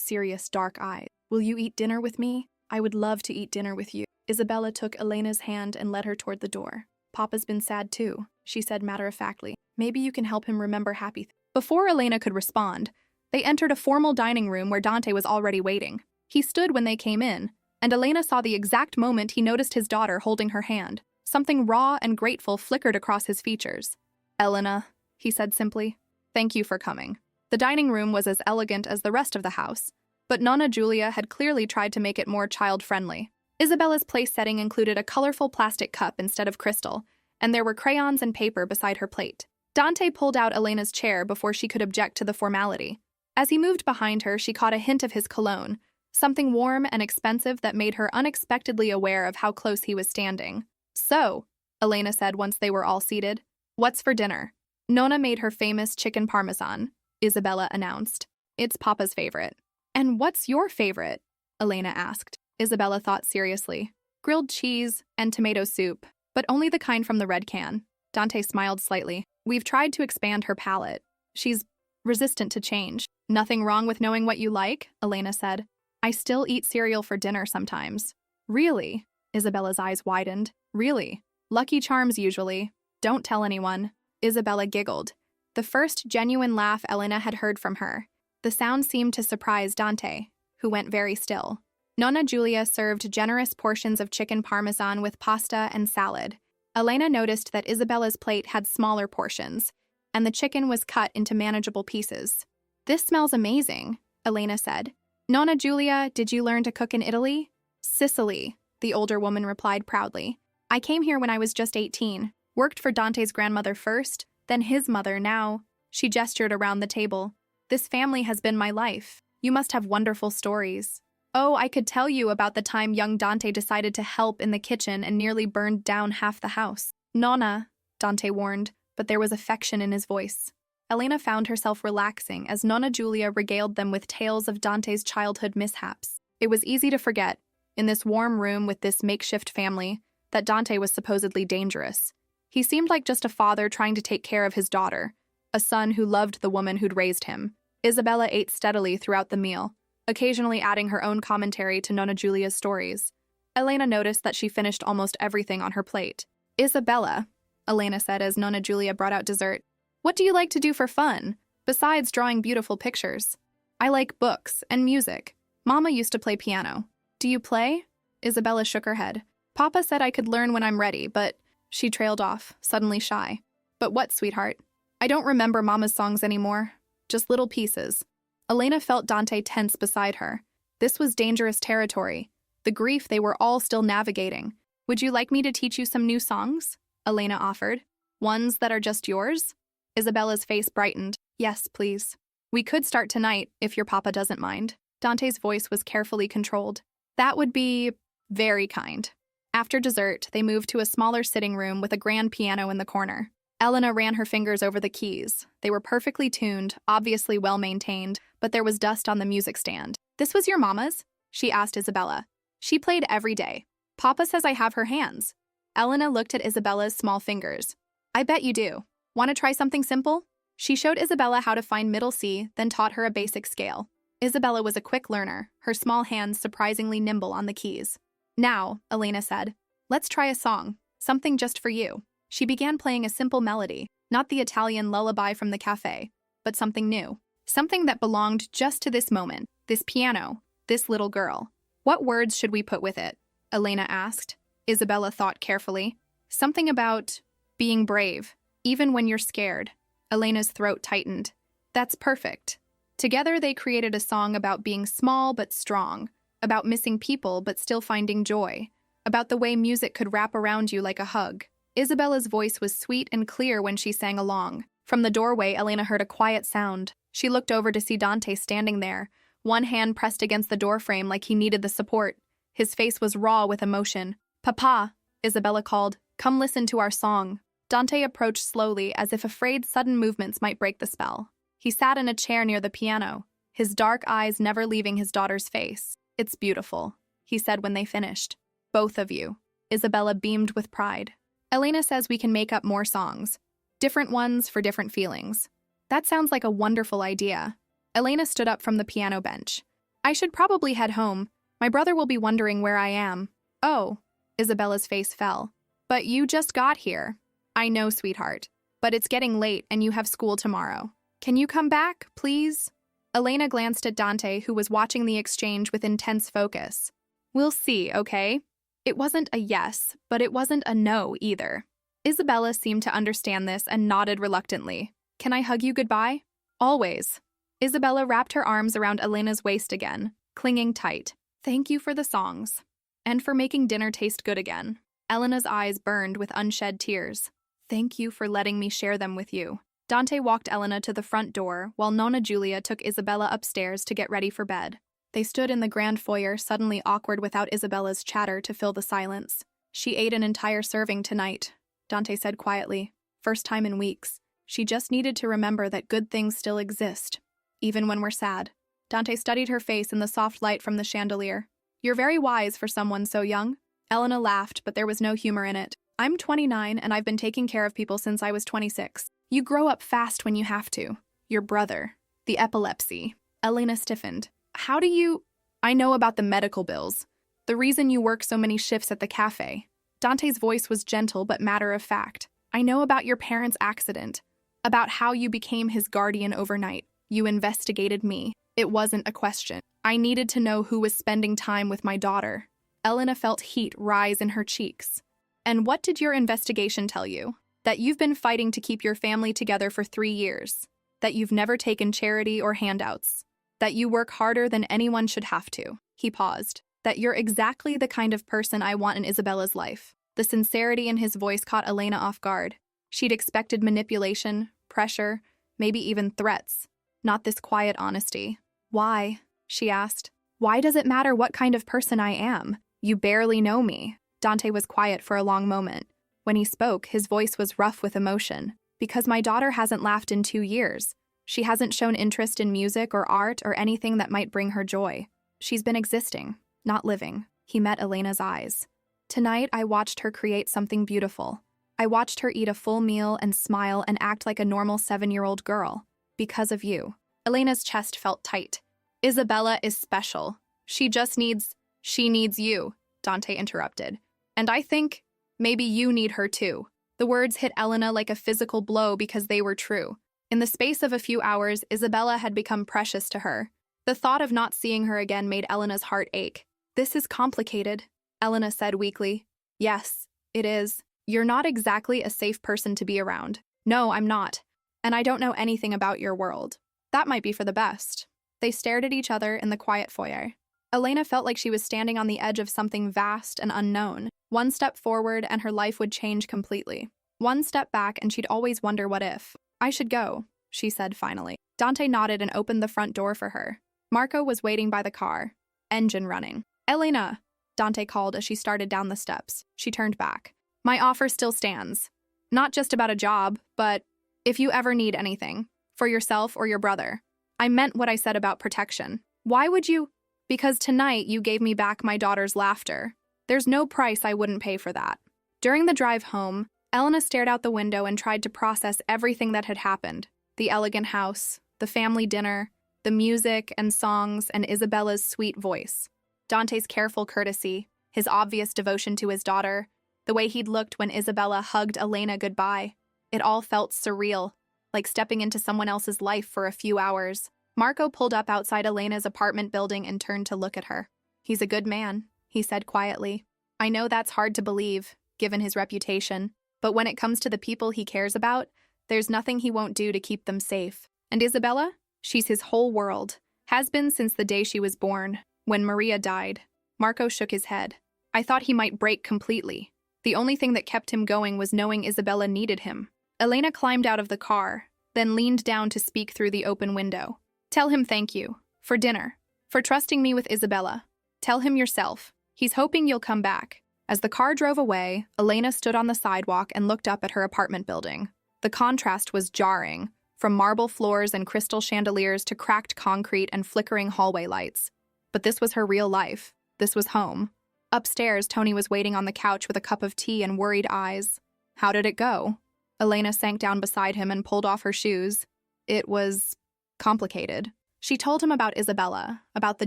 serious dark eyes. "Will you eat dinner with me? I would love to eat dinner with you." Isabella took Elena's hand and led her toward the door. "Papa's been sad too," she said matter-of-factly. "Maybe you can help him remember happy things." Before Elena could respond, they entered a formal dining room where Dante was already waiting. He stood when they came in, and Elena saw the exact moment he noticed his daughter holding her hand. Something raw and grateful flickered across his features. "Elena," he said simply, "thank you for coming." The dining room was as elegant as the rest of the house, but Nonna Julia had clearly tried to make it more child-friendly. Isabella's place setting included a colorful plastic cup instead of crystal, and there were crayons and paper beside her plate. Dante pulled out Elena's chair before she could object to the formality. As he moved behind her, she caught a hint of his cologne, something warm and expensive that made her unexpectedly aware of how close he was standing. "So," Elena said once they were all seated, "what's for dinner?" "Nonna made her famous chicken parmesan," Isabella announced. "It's Papa's favorite." "And what's your favorite?" Elena asked. Isabella thought seriously. "Grilled cheese and tomato soup, but only the kind from the red can." Dante smiled slightly. "We've tried to expand her palate. She's resistant to change." "Nothing wrong with knowing what you like," Elena said. "I still eat cereal for dinner sometimes." "Really?" Isabella's eyes widened. "Really? Lucky Charms usually. Don't tell anyone." Isabella giggled. The first genuine laugh Elena had heard from her. The sound seemed to surprise Dante, who went very still. Nonna Julia served generous portions of chicken parmesan with pasta and salad. Elena noticed that Isabella's plate had smaller portions, and the chicken was cut into manageable pieces. "This smells amazing," Elena said. "Nonna Julia, did you learn to cook in Italy?" "Sicily," the older woman replied proudly. "I came here when I was just 18, worked for Dante's grandmother first, then his mother now." She gestured around the table. "This family has been my life. You must have wonderful stories." "Oh, I could tell you about the time young Dante decided to help in the kitchen and nearly burned down half the house." "Nonna," Dante warned, but there was affection in his voice. Elena found herself relaxing as Nonna Julia regaled them with tales of Dante's childhood mishaps. It was easy to forget, in this warm room with this makeshift family, that Dante was supposedly dangerous. He seemed like just a father trying to take care of his daughter, a son who loved the woman who'd raised him. Isabella ate steadily throughout the meal, occasionally adding her own commentary to Nonna Julia's stories. Elena noticed that she finished almost everything on her plate. "Isabella," Elena said as Nonna Julia brought out dessert, "what do you like to do for fun, besides drawing beautiful pictures?" "I like books and music. Mama used to play piano." "Do you play?" Isabella shook her head. "Papa said I could learn when I'm ready, but..." She trailed off, suddenly shy. "But what, sweetheart?" "I don't remember Mama's songs anymore. Just little pieces." Elena felt Dante tense beside her. This was dangerous territory, the grief they were all still navigating. "Would you like me to teach you some new songs?" Elena offered. "Ones that are just yours?" Isabella's face brightened. "Yes, please. We could start tonight, if your papa doesn't mind." Dante's voice was carefully controlled. "That would be very kind." After dessert, they moved to a smaller sitting room with a grand piano in the corner. Elena ran her fingers over the keys. They were perfectly tuned, obviously well-maintained, but there was dust on the music stand. "This was your mama's?" she asked Isabella. "She played every day. Papa says I have her hands." Elena looked at Isabella's small fingers. "I bet you do. Want to try something simple?" She showed Isabella how to find middle C, then taught her a basic scale. Isabella was a quick learner, her small hands surprisingly nimble on the keys. "Now," Elena said, "let's try a song, something just for you." She began playing a simple melody, not the Italian lullaby from the café, but something new. Something that belonged just to this moment, this piano, this little girl. "What words should we put with it?" Elena asked. Isabella thought carefully. "Something about being brave, even when you're scared." Elena's throat tightened. "That's perfect." Together they created a song about being small but strong, about missing people but still finding joy, about the way music could wrap around you like a hug. Isabella's voice was sweet and clear when she sang along. From the doorway, Elena heard a quiet sound. She looked over to see Dante standing there, one hand pressed against the doorframe like he needed the support. His face was raw with emotion. "Papa," Isabella called, "come listen to our song." Dante approached slowly, as if afraid sudden movements might break the spell. He sat in a chair near the piano, his dark eyes never leaving his daughter's face. "It's beautiful," he said when they finished. "Both of you." Isabella beamed with pride. "Elena says we can make up more songs. Different ones for different feelings." "That sounds like a wonderful idea." Elena stood up from the piano bench. "I should probably head home. My brother will be wondering where I am." "Oh," Isabella's face fell. "But you just got here." "I know, sweetheart. But it's getting late and you have school tomorrow. Can you come back, please?" Elena glanced at Dante, who was watching the exchange with intense focus. "We'll see, okay?" It wasn't a yes, but it wasn't a no either. Isabella seemed to understand this and nodded reluctantly. "Can I hug you goodbye?" "Always." Isabella wrapped her arms around Elena's waist again, clinging tight. "Thank you for the songs. And for making dinner taste good again." Elena's eyes burned with unshed tears. "Thank you for letting me share them with you." Dante walked Elena to the front door, while Nonna Julia took Isabella upstairs to get ready for bed. They stood in the grand foyer, suddenly awkward without Isabella's chatter to fill the silence. "She ate an entire serving tonight," Dante said quietly. "First time in weeks. She just needed to remember that good things still exist, even when we're sad." Dante studied her face in the soft light from the chandelier. "You're very wise for someone so young." Elena laughed, but there was no humor in it. "I'm 29 and I've been taking care of people since I was 26. You grow up fast when you have to. Your brother. The epilepsy." Elena stiffened. "How do you—" "I know about the medical bills. The reason you work so many shifts at the cafe." Dante's voice was gentle but matter-of-fact. "I know about your parents' accident. About how you became his guardian overnight. You investigated me. It wasn't a question. I needed to know who was spending time with my daughter." Elena felt heat rise in her cheeks. "And what did your investigation tell you?" "That you've been fighting to keep your family together for 3 years. That you've never taken charity or handouts. That you work harder than anyone should have to." He paused. "That you're exactly the kind of person I want in Isabella's life." The sincerity in his voice caught Elena off guard. She'd expected manipulation, pressure, maybe even threats. Not this quiet honesty. "Why?" she asked. "Why does it matter what kind of person I am? You barely know me." Dante was quiet for a long moment. When he spoke, his voice was rough with emotion. "Because my daughter hasn't laughed in 2 years. She hasn't shown interest in music or art or anything that might bring her joy. She's been existing, not living." He met Elena's eyes. "Tonight, I watched her create something beautiful. I watched her eat a full meal and smile and act like a normal 7-year-old girl. Because of you." Elena's chest felt tight. "Isabella is special. She needs you," Dante interrupted. "And I think maybe you need her too." The words hit Elena like a physical blow because they were true. In the space of a few hours, Isabella had become precious to her. The thought of not seeing her again made Elena's heart ache. "This is complicated," Elena said weakly. "Yes, it is. You're not exactly a safe person to be around." "No, I'm not. And I don't know anything about your world." "That might be for the best." They stared at each other in the quiet foyer. Elena felt like she was standing on the edge of something vast and unknown. One step forward and her life would change completely. One step back and she'd always wonder what if. "I should go," she said finally. Dante nodded and opened the front door for her. Marco was waiting by the car, engine running. "Elena!" Dante called as she started down the steps. She turned back. My offer still stands. Not just about a job, but if you ever need anything, for yourself or your brother. I meant what I said about protection. Why would you? Because tonight you gave me back my daughter's laughter. There's no price I wouldn't pay for that. During the drive home, Elena stared out the window and tried to process everything that had happened. The elegant house, the family dinner, the music and songs, and Isabella's sweet voice. Dante's careful courtesy, his obvious devotion to his daughter, the way he'd looked when Isabella hugged Elena goodbye. It all felt surreal, like stepping into someone else's life for a few hours. Marco pulled up outside Elena's apartment building and turned to look at her. He's a good man, he said quietly. I know that's hard to believe, given his reputation, but when it comes to the people he cares about, there's nothing he won't do to keep them safe. And Isabella? She's his whole world. Has been since the day she was born, when Maria died. Marco shook his head. I thought he might break completely. The only thing that kept him going was knowing Isabella needed him. Elena climbed out of the car, then leaned down to speak through the open window. Tell him thank you. For dinner. For trusting me with Isabella. Tell him yourself. He's hoping you'll come back. As the car drove away, Elena stood on the sidewalk and looked up at her apartment building. The contrast was jarring, from marble floors and crystal chandeliers to cracked concrete and flickering hallway lights. But this was her real life. This was home. Upstairs, Tony was waiting on the couch with a cup of tea and worried eyes. How did it go? Elena sank down beside him and pulled off her shoes. It was complicated. She told him about Isabella, about the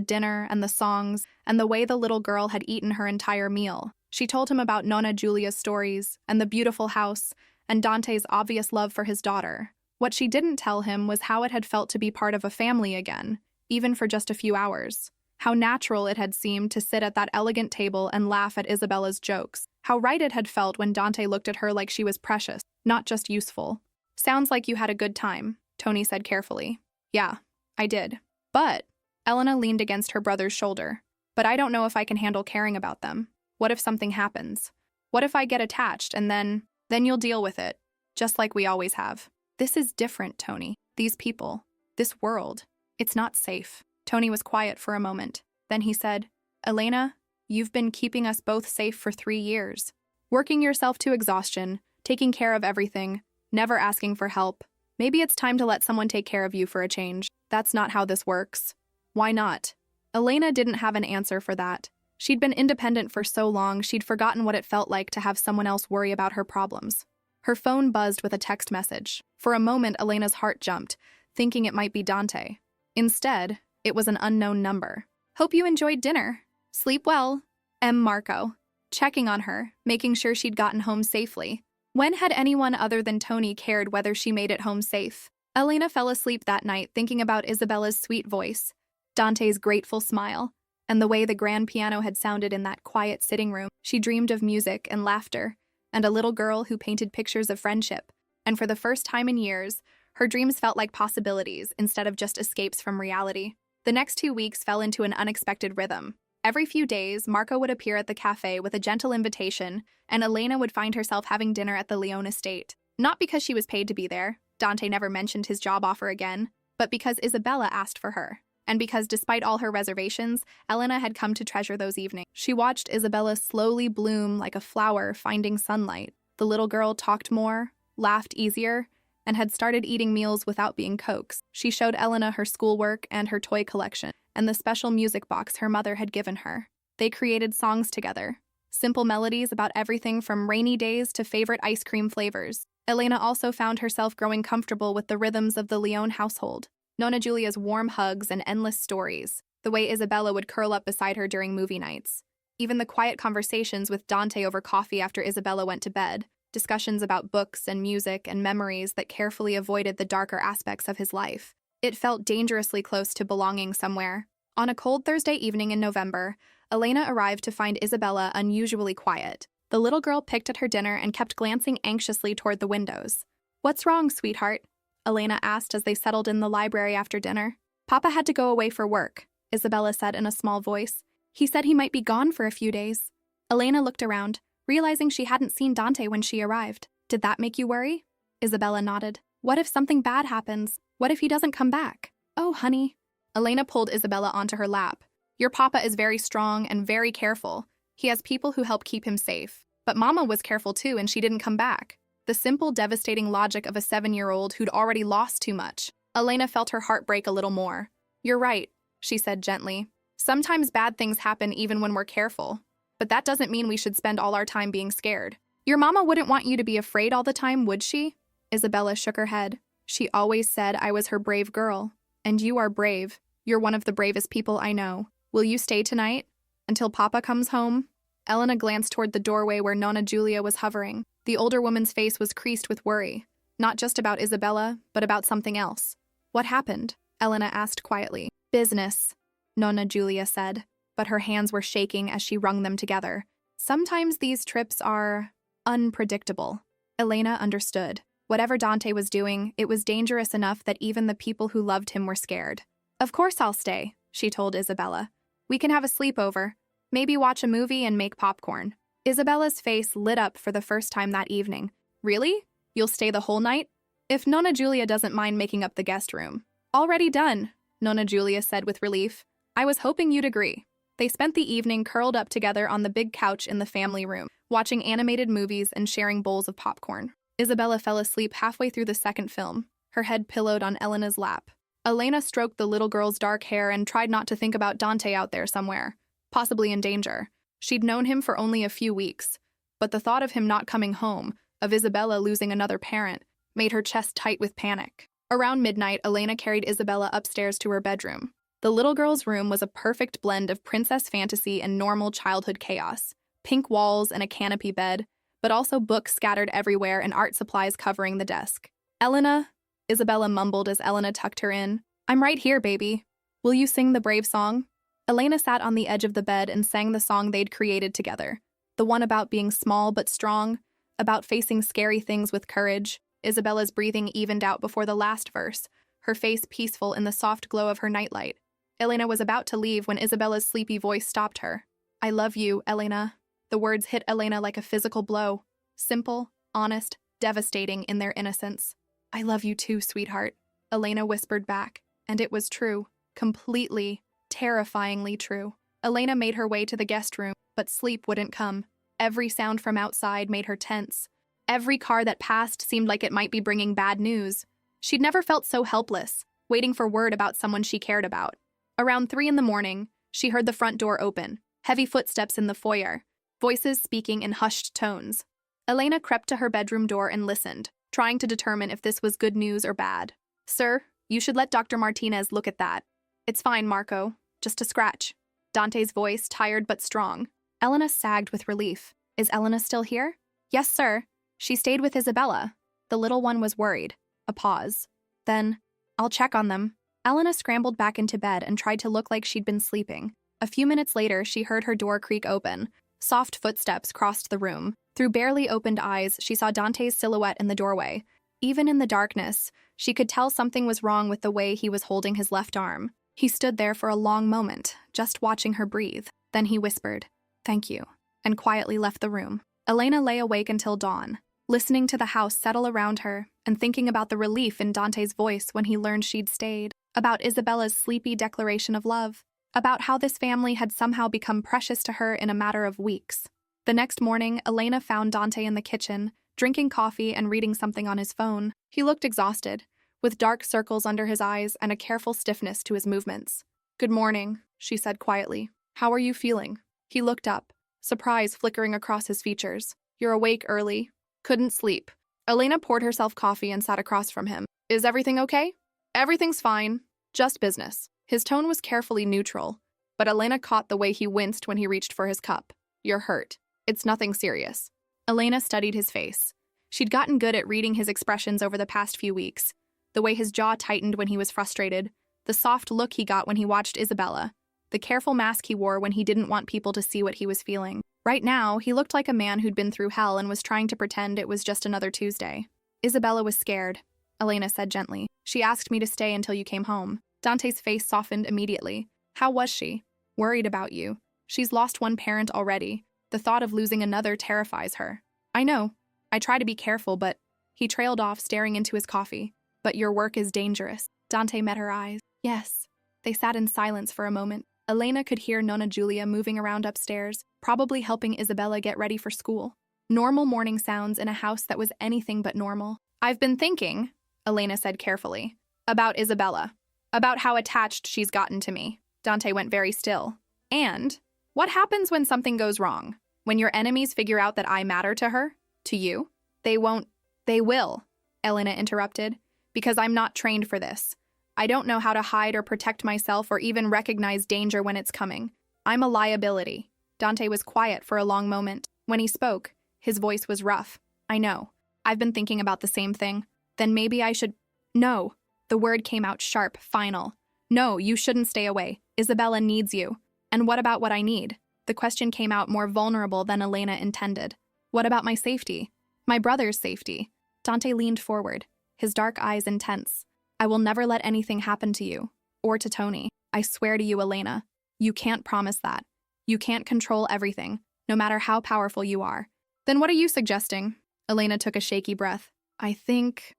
dinner and the songs, and the way the little girl had eaten her entire meal. She told him about Nonna Giulia's stories, and the beautiful house, and Dante's obvious love for his daughter. What she didn't tell him was how it had felt to be part of a family again, even for just a few hours. How natural it had seemed to sit at that elegant table and laugh at Isabella's jokes. How right it had felt when Dante looked at her like she was precious, not just useful. Sounds like you had a good time, Tony said carefully. Yeah, I did. But, Elena leaned against her brother's shoulder. But I don't know if I can handle caring about them. What if something happens? What if I get attached and then you'll deal with it, just like we always have. This is different, Tony. These people, this world, it's not safe. Tony was quiet for a moment. Then he said, Elena, you've been keeping us both safe for 3 years. Working yourself to exhaustion, taking care of everything, never asking for help. Maybe it's time to let someone take care of you for a change. That's not how this works. Why not? Elena didn't have an answer for that. She'd been independent for so long, she'd forgotten what it felt like to have someone else worry about her problems. Her phone buzzed with a text message. For a moment, Elena's heart jumped, thinking it might be Dante. Instead, it was an unknown number. Hope you enjoyed dinner. Sleep well. M. Marco. Checking on her, making sure she'd gotten home safely. When had anyone other than Tony cared whether she made it home safe? Elena fell asleep that night thinking about Isabella's sweet voice, Dante's grateful smile, and the way the grand piano had sounded in that quiet sitting room. She dreamed of music and laughter, and a little girl who painted pictures of friendship. And for the first time in years, her dreams felt like possibilities instead of just escapes from reality. The next 2 weeks fell into an unexpected rhythm. Every few days, Marco would appear at the café with a gentle invitation, and Elena would find herself having dinner at the Leone estate. Not because she was paid to be there, Dante never mentioned his job offer again, but because Isabella asked for her. And because despite all her reservations, Elena had come to treasure those evenings. She watched Isabella slowly bloom like a flower finding sunlight. The little girl talked more, laughed easier, and had started eating meals without being coaxed. She showed Elena her schoolwork and her toy collection, and the special music box her mother had given her. They created songs together, simple melodies about everything from rainy days to favorite ice cream flavors. Elena also found herself growing comfortable with the rhythms of the Leone household. Nonna Giulia's warm hugs and endless stories, the way Isabella would curl up beside her during movie nights. Even the quiet conversations with Dante over coffee after Isabella went to bed, discussions about books and music and memories that carefully avoided the darker aspects of his life. It felt dangerously close to belonging somewhere. On a cold Thursday evening in November, Elena arrived to find Isabella unusually quiet. The little girl picked at her dinner and kept glancing anxiously toward the windows. "What's wrong, sweetheart?" Elena asked as they settled in the library after dinner. "Papa had to go away for work," Isabella said in a small voice. "He said he might be gone for a few days." Elena looked around, realizing she hadn't seen Dante when she arrived. "Did that make you worry?" Isabella nodded. "What if something bad happens? What if he doesn't come back?" "Oh, honey." Elena pulled Isabella onto her lap. "Your papa is very strong and very careful. He has people who help keep him safe. But Mama was careful too, and she didn't come back. The simple, devastating logic of a 7-year-old who'd already lost too much. Elena felt her heart break a little more. You're right, she said gently. Sometimes bad things happen even when we're careful. But that doesn't mean we should spend all our time being scared. Your mama wouldn't want you to be afraid all the time, would she? Isabella shook her head. She always said I was her brave girl. And you are brave. You're one of the bravest people I know. Will you stay tonight? Until Papa comes home? Elena glanced toward the doorway where Nonna Julia was hovering. The older woman's face was creased with worry. Not just about Isabella, but about something else. What happened? Elena asked quietly. Business, Nonna Julia said, but her hands were shaking as she wrung them together. Sometimes these trips are unpredictable. Elena understood. Whatever Dante was doing, it was dangerous enough that even the people who loved him were scared. Of course I'll stay, she told Isabella. We can have a sleepover. Maybe watch a movie and make popcorn. Isabella's face lit up for the first time that evening. Really? You'll stay the whole night? If Nonna Julia doesn't mind making up the guest room. Already done, Nonna Julia said with relief. I was hoping you'd agree. They spent the evening curled up together on the big couch in the family room, watching animated movies and sharing bowls of popcorn. Isabella fell asleep halfway through the second film, her head pillowed on Elena's lap. Elena stroked the little girl's dark hair and tried not to think about Dante out there somewhere, possibly in danger. She'd known him for only a few weeks, but the thought of him not coming home, of Isabella losing another parent, made her chest tight with panic. Around midnight, Elena carried Isabella upstairs to her bedroom. The little girl's room was a perfect blend of princess fantasy and normal childhood chaos. Pink walls and a canopy bed, but also books scattered everywhere and art supplies covering the desk. Elena, Isabella mumbled as Elena tucked her in. I'm right here, baby. Will you sing the brave song? Elena sat on the edge of the bed and sang the song they'd created together. The one about being small but strong, about facing scary things with courage. Isabella's breathing evened out before the last verse, her face peaceful in the soft glow of her nightlight. Elena was about to leave when Isabella's sleepy voice stopped her. I love you, Elena. The words hit Elena like a physical blow. Simple, honest, devastating in their innocence. I love you too, sweetheart, Elena whispered back. And it was true. Completely, terrifyingly true. Elena made her way to the guest room, but sleep wouldn't come. Every sound from outside made her tense. Every car that passed seemed like it might be bringing bad news. She'd never felt so helpless, waiting for word about someone she cared about. Around 3 in the morning, she heard the front door open, heavy footsteps in the foyer, voices speaking in hushed tones. Elena crept to her bedroom door and listened, trying to determine if this was good news or bad. Sir, you should let Dr. Martinez look at that. It's fine, Marco. Just a scratch. Dante's voice, tired but strong. Elena sagged with relief. Is Elena still here? Yes, sir. She stayed with Isabella. The little one was worried. A pause. Then, I'll check on them. Elena scrambled back into bed and tried to look like she'd been sleeping. A few minutes later, she heard her door creak open. Soft footsteps crossed the room. Through barely opened eyes, she saw Dante's silhouette in the doorway. Even in the darkness, she could tell something was wrong with the way he was holding his left arm. He stood there for a long moment, just watching her breathe. Then he whispered, "Thank you," and quietly left the room. Elena lay awake until dawn, listening to the house settle around her and thinking about the relief in Dante's voice when he learned she'd stayed, about Isabella's sleepy declaration of love, about how this family had somehow become precious to her in a matter of weeks. The next morning, Elena found Dante in the kitchen, drinking coffee and reading something on his phone. He looked exhausted, with dark circles under his eyes and a careful stiffness to his movements. "Good morning," she said quietly. "How are you feeling?" He looked up, surprise flickering across his features. "You're awake early." "Couldn't sleep." Elena poured herself coffee and sat across from him. "Is everything okay?" "Everything's fine. Just business." His tone was carefully neutral, but Elena caught the way he winced when he reached for his cup. "You're hurt. It's nothing serious." Elena studied his face. She'd gotten good at reading his expressions over the past few weeks. The way his jaw tightened when he was frustrated, the soft look he got when he watched Isabella, the careful mask he wore when he didn't want people to see what he was feeling. Right now, he looked like a man who'd been through hell and was trying to pretend it was just another Tuesday. "Isabella was scared," Elena said gently. "She asked me to stay until you came home." Dante's face softened immediately. "How was she?" "Worried about you. She's lost one parent already. The thought of losing another terrifies her." "I know. I try to be careful, but..." He trailed off, staring into his coffee. "But your work is dangerous." Dante met her eyes. "Yes." They sat in silence for a moment. Elena could hear Nonna Julia moving around upstairs, probably helping Isabella get ready for school. Normal morning sounds in a house that was anything but normal. "I've been thinking," Elena said carefully, "about Isabella. About how attached she's gotten to me." Dante went very still. "And what happens when something goes wrong? When your enemies figure out that I matter to her? To you? They won't." "They will," Elena interrupted, "because I'm not trained for this. I don't know how to hide or protect myself or even recognize danger when it's coming. I'm a liability." Dante was quiet for a long moment. When he spoke, his voice was rough. "I know. I've been thinking about the same thing. Then maybe I should—" "No." The word came out sharp, final. "No, you shouldn't stay away. Isabella needs you." "And what about what I need?" The question came out more vulnerable than Elena intended. "What about my safety? My brother's safety?" Dante leaned forward, his dark eyes intense. "I will never let anything happen to you, or to Tony. I swear to you, Elena. You can't promise that. You can't control everything, no matter how powerful you are." "Then what are you suggesting?" Elena took a shaky breath. I think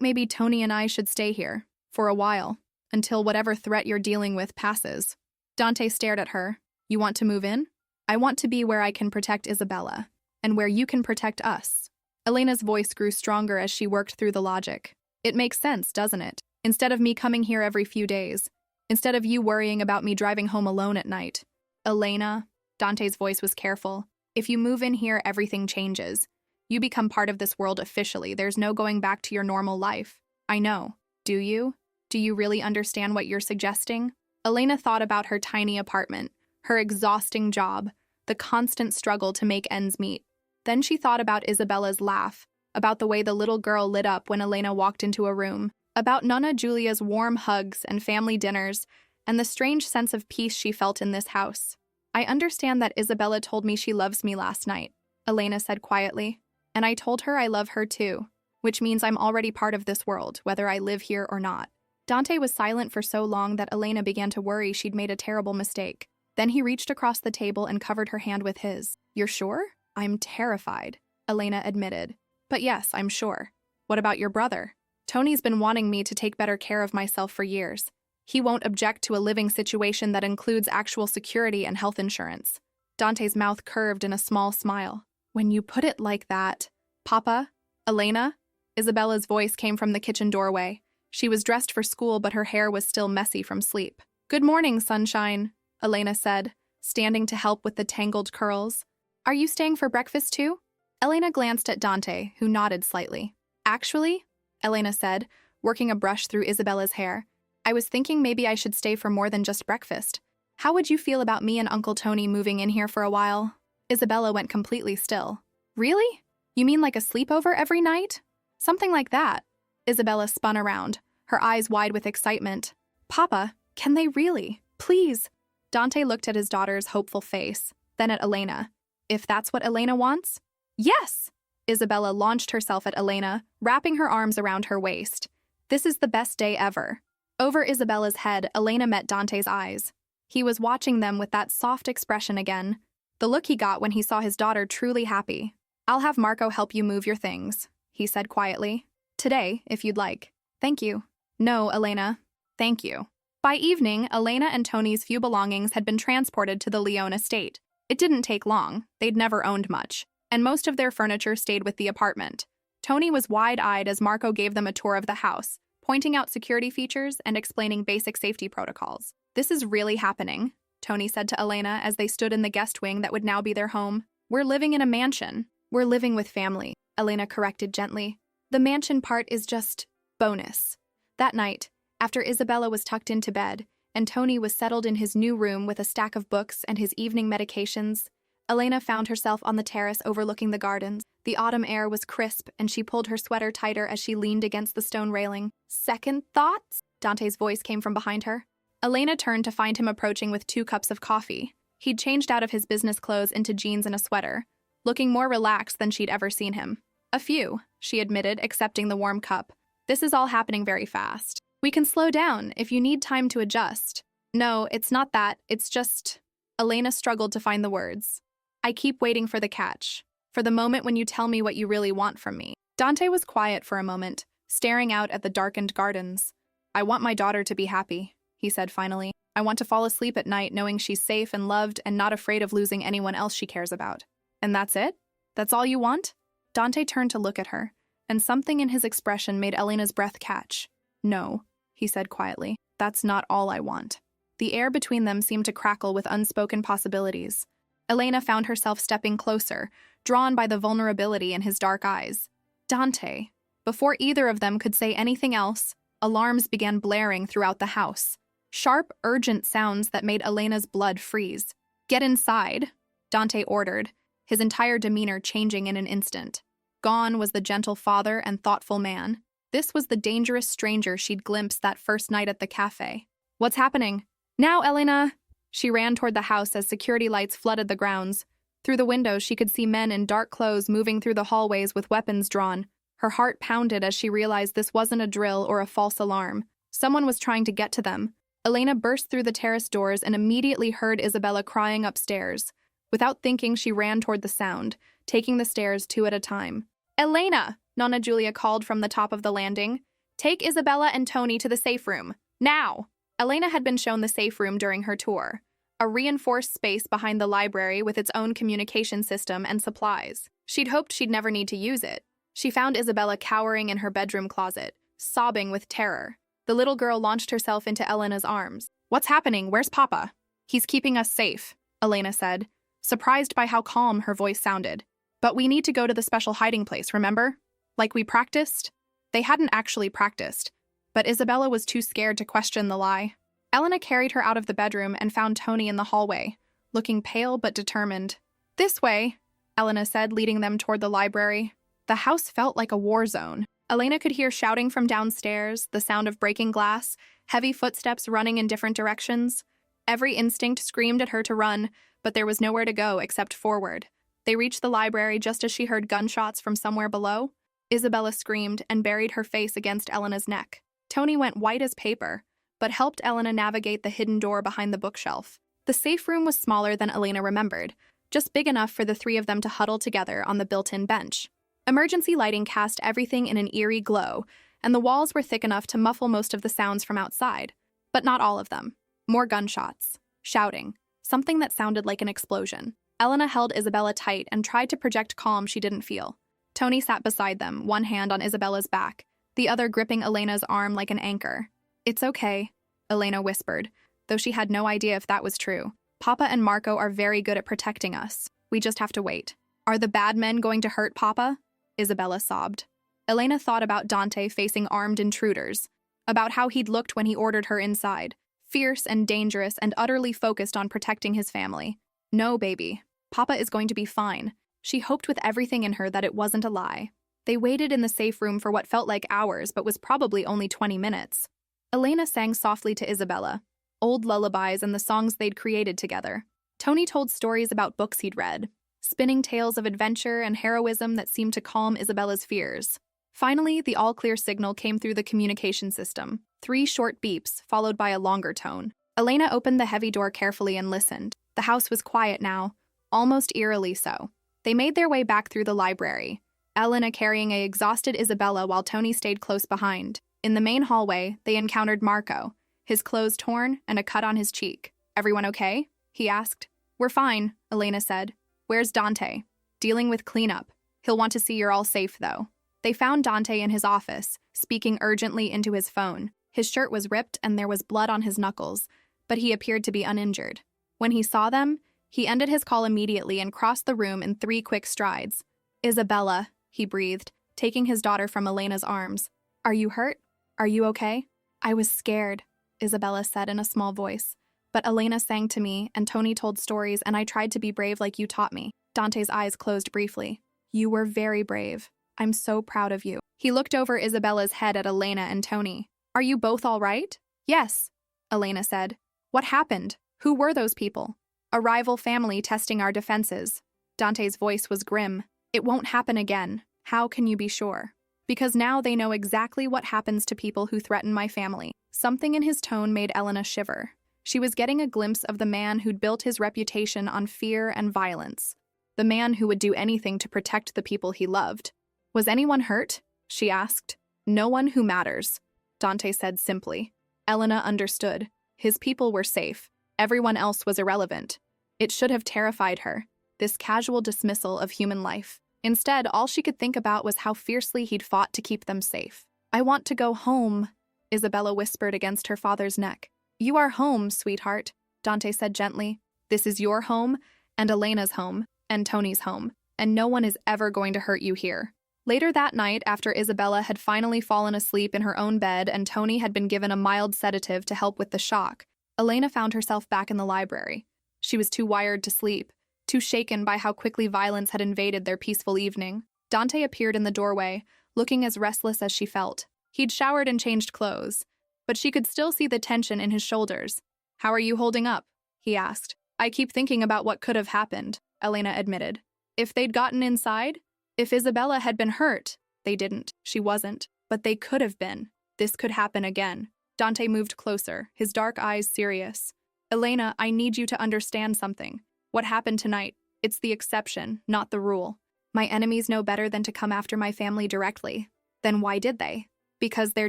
maybe Tony and I should stay here, for a while, until whatever threat you're dealing with passes." Dante stared at her. "You want to move in?" "I want to be where I can protect Isabella, and where you can protect us." Elena's voice grew stronger as she worked through the logic. "It makes sense, doesn't it? Instead of me coming here every few days. Instead of you worrying about me driving home alone at night." "Elena," Dante's voice was careful, "if you move in here, everything changes. You become part of this world officially. There's no going back to your normal life." "I know. Do you? Do you really understand what you're suggesting?" Elena thought about her tiny apartment, her exhausting job, the constant struggle to make ends meet. Then she thought about Isabella's laugh, about the way the little girl lit up when Elena walked into a room, about Nonna Julia's warm hugs and family dinners, and the strange sense of peace she felt in this house. "I understand that Isabella told me she loves me last night," Elena said quietly. "And I told her I love her too, which means I'm already part of this world, whether I live here or not." Dante was silent for so long that Elena began to worry she'd made a terrible mistake. Then he reached across the table and covered her hand with his. "You're sure?" "I'm terrified," Elena admitted. "But yes, I'm sure. What about your brother?" "Tony's been wanting me to take better care of myself for years. He won't object to a living situation that includes actual security and health insurance." Dante's mouth curved in a small smile. "When you put it like that, Papa, Elena?" Isabella's voice came from the kitchen doorway. She was dressed for school, but her hair was still messy from sleep. "Good morning, sunshine," Elena said, standing to help with the tangled curls. "Are you staying for breakfast too?" Elena glanced at Dante, who nodded slightly. "Actually," Elena said, working a brush through Isabella's hair, "I was thinking maybe I should stay for more than just breakfast. How would you feel about me and Uncle Tony moving in here for a while?" Isabella went completely still. "Really? You mean like a sleepover every night?" "Something like that." Isabella spun around, her eyes wide with excitement. "Papa, can they really? Please." Dante looked at his daughter's hopeful face, then at Elena. "If that's what Elena wants?" "Yes!" Isabella launched herself at Elena, wrapping her arms around her waist. "This is the best day ever." Over Isabella's head, Elena met Dante's eyes. He was watching them with that soft expression again, the look he got when he saw his daughter truly happy. "I'll have Marco help you move your things," he said quietly. "Today, if you'd like." "Thank you." "No, Elena. Thank you." By evening, Elena and Tony's few belongings had been transported to the Leone estate. It didn't take long. They'd never owned much, and most of their furniture stayed with the apartment. Tony was wide-eyed as Marco gave them a tour of the house, pointing out security features and explaining basic safety protocols. "This is really happening," Tony said to Elena as they stood in the guest wing that would now be their home. "We're living in a mansion." "We're living with family," Elena corrected gently. "The mansion part is just bonus." That night, after Isabella was tucked into bed, and Tony was settled in his new room with a stack of books and his evening medications, Elena found herself on the terrace overlooking the gardens. The autumn air was crisp, and she pulled her sweater tighter as she leaned against the stone railing. "Second thoughts?" Dante's voice came from behind her. Elena turned to find him approaching with 2 cups of coffee. He'd changed out of his business clothes into jeans and a sweater, looking more relaxed than she'd ever seen him. "A few," she admitted, accepting the warm cup. "This is all happening very fast. We can slow down if you need time to adjust." "No, it's not that. It's just—" Elena struggled to find the words. "I keep waiting for the catch, for the moment when you tell me what you really want from me." Dante was quiet for a moment, staring out at the darkened gardens. "I want my daughter to be happy," he said finally. I want to fall asleep at night knowing she's safe and loved and not afraid of losing anyone else she cares about. And that's it? That's all you want? Dante turned to look at her, and something in his expression made Elena's breath catch. No, he said quietly. That's not all I want. The air between them seemed to crackle with unspoken possibilities. Elena found herself stepping closer, drawn by the vulnerability in his dark eyes. Dante. Before either of them could say anything else, alarms began blaring throughout the house. Sharp, urgent sounds that made Elena's blood freeze. Get inside, Dante ordered, his entire demeanor changing in an instant. Gone was the gentle father and thoughtful man. This was the dangerous stranger she'd glimpsed that first night at the café. What's happening? Now, Elena! She ran toward the house as security lights flooded the grounds. Through the windows, she could see men in dark clothes moving through the hallways with weapons drawn. Her heart pounded as she realized this wasn't a drill or a false alarm. Someone was trying to get to them. Elena burst through the terrace doors and immediately heard Isabella crying upstairs. Without thinking, she ran toward the sound, taking the stairs 2 at a time. Elena! Nonna Julia called from the top of the landing. Take Isabella and Tony to the safe room. Now! Elena had been shown the safe room during her tour, a reinforced space behind the library with its own communication system and supplies. She'd hoped she'd never need to use it. She found Isabella cowering in her bedroom closet, sobbing with terror. The little girl launched herself into Elena's arms. What's happening? Where's Papa? He's keeping us safe, Elena said, surprised by how calm her voice sounded. But we need to go to the special hiding place, remember? Like we practiced? They hadn't actually practiced, but Isabella was too scared to question the lie. Elena carried her out of the bedroom and found Tony in the hallway, looking pale but determined. This way, Elena said, leading them toward the library. The house felt like a war zone. Elena could hear shouting from downstairs, the sound of breaking glass, heavy footsteps running in different directions. Every instinct screamed at her to run, but there was nowhere to go except forward. They reached the library just as she heard gunshots from somewhere below. Isabella screamed and buried her face against Elena's neck. Tony went white as paper, but helped Elena navigate the hidden door behind the bookshelf. The safe room was smaller than Elena remembered, just big enough for the 3 of them to huddle together on the built-in bench. Emergency lighting cast everything in an eerie glow, and the walls were thick enough to muffle most of the sounds from outside, but not all of them. More gunshots, shouting, something that sounded like an explosion. Elena held Isabella tight and tried to project calm she didn't feel. Tony sat beside them, one hand on Isabella's back, the other gripping Elena's arm like an anchor. It's okay, Elena whispered, though she had no idea if that was true. Papa and Marco are very good at protecting us. We just have to wait. Are the bad men going to hurt Papa? Isabella sobbed. Elena thought about Dante facing armed intruders, about how he'd looked when he ordered her inside, fierce and dangerous and utterly focused on protecting his family. No, baby. Papa is going to be fine. She hoped with everything in her that it wasn't a lie. They waited in the safe room for what felt like hours but was probably only 20 minutes. Elena sang softly to Isabella, old lullabies and the songs they'd created together. Tony told stories about books he'd read, spinning tales of adventure and heroism that seemed to calm Isabella's fears. Finally, the all-clear signal came through the communication system. 3 short beeps, followed by a longer tone. Elena opened the heavy door carefully and listened. The house was quiet now, almost eerily so. They made their way back through the library, Elena carrying an exhausted Isabella while Tony stayed close behind. In the main hallway, they encountered Marco, his clothes torn and a cut on his cheek. Everyone okay? He asked. We're fine, Elena said. Where's Dante? Dealing with cleanup. He'll want to see you're all safe, though. They found Dante in his office, speaking urgently into his phone. His shirt was ripped and there was blood on his knuckles, but he appeared to be uninjured. When he saw them, he ended his call immediately and crossed the room in 3 quick strides. Isabella, he breathed, taking his daughter from Elena's arms. Are you hurt? Are you okay? I was scared, Isabella said in a small voice. But Elena sang to me, and Tony told stories, and I tried to be brave like you taught me. Dante's eyes closed briefly. You were very brave. I'm so proud of you. He looked over Isabella's head at Elena and Tony. Are you both all right? Yes, Elena said. What happened? Who were those people? A rival family testing our defenses. Dante's voice was grim. It won't happen again. How can you be sure? Because now they know exactly what happens to people who threaten my family. Something in his tone made Elena shiver. She was getting a glimpse of the man who'd built his reputation on fear and violence. The man who would do anything to protect the people he loved. Was anyone hurt? She asked. No one who matters, Dante said simply. Elena understood. His people were safe. Everyone else was irrelevant. It should have terrified her, this casual dismissal of human life. Instead, all she could think about was how fiercely he'd fought to keep them safe. "I want to go home," Isabella whispered against her father's neck. "You are home, sweetheart," Dante said gently. "This is your home, and Elena's home, and Tony's home, and no one is ever going to hurt you here." Later that night, after Isabella had finally fallen asleep in her own bed and Tony had been given a mild sedative to help with the shock, Elena found herself back in the library. She was too wired to sleep, too shaken by how quickly violence had invaded their peaceful evening. Dante appeared in the doorway, looking as restless as she felt. He'd showered and changed clothes, but she could still see the tension in his shoulders. "How are you holding up?" he asked. "I keep thinking about what could have happened," Elena admitted. "If they'd gotten inside? If Isabella had been hurt?" "They didn't. She wasn't. But they could have been. This could happen again." Dante moved closer, his dark eyes serious. "Elena, I need you to understand something. What happened tonight, it's the exception, not the rule. My enemies know better than to come after my family directly." "Then why did they?" "Because they're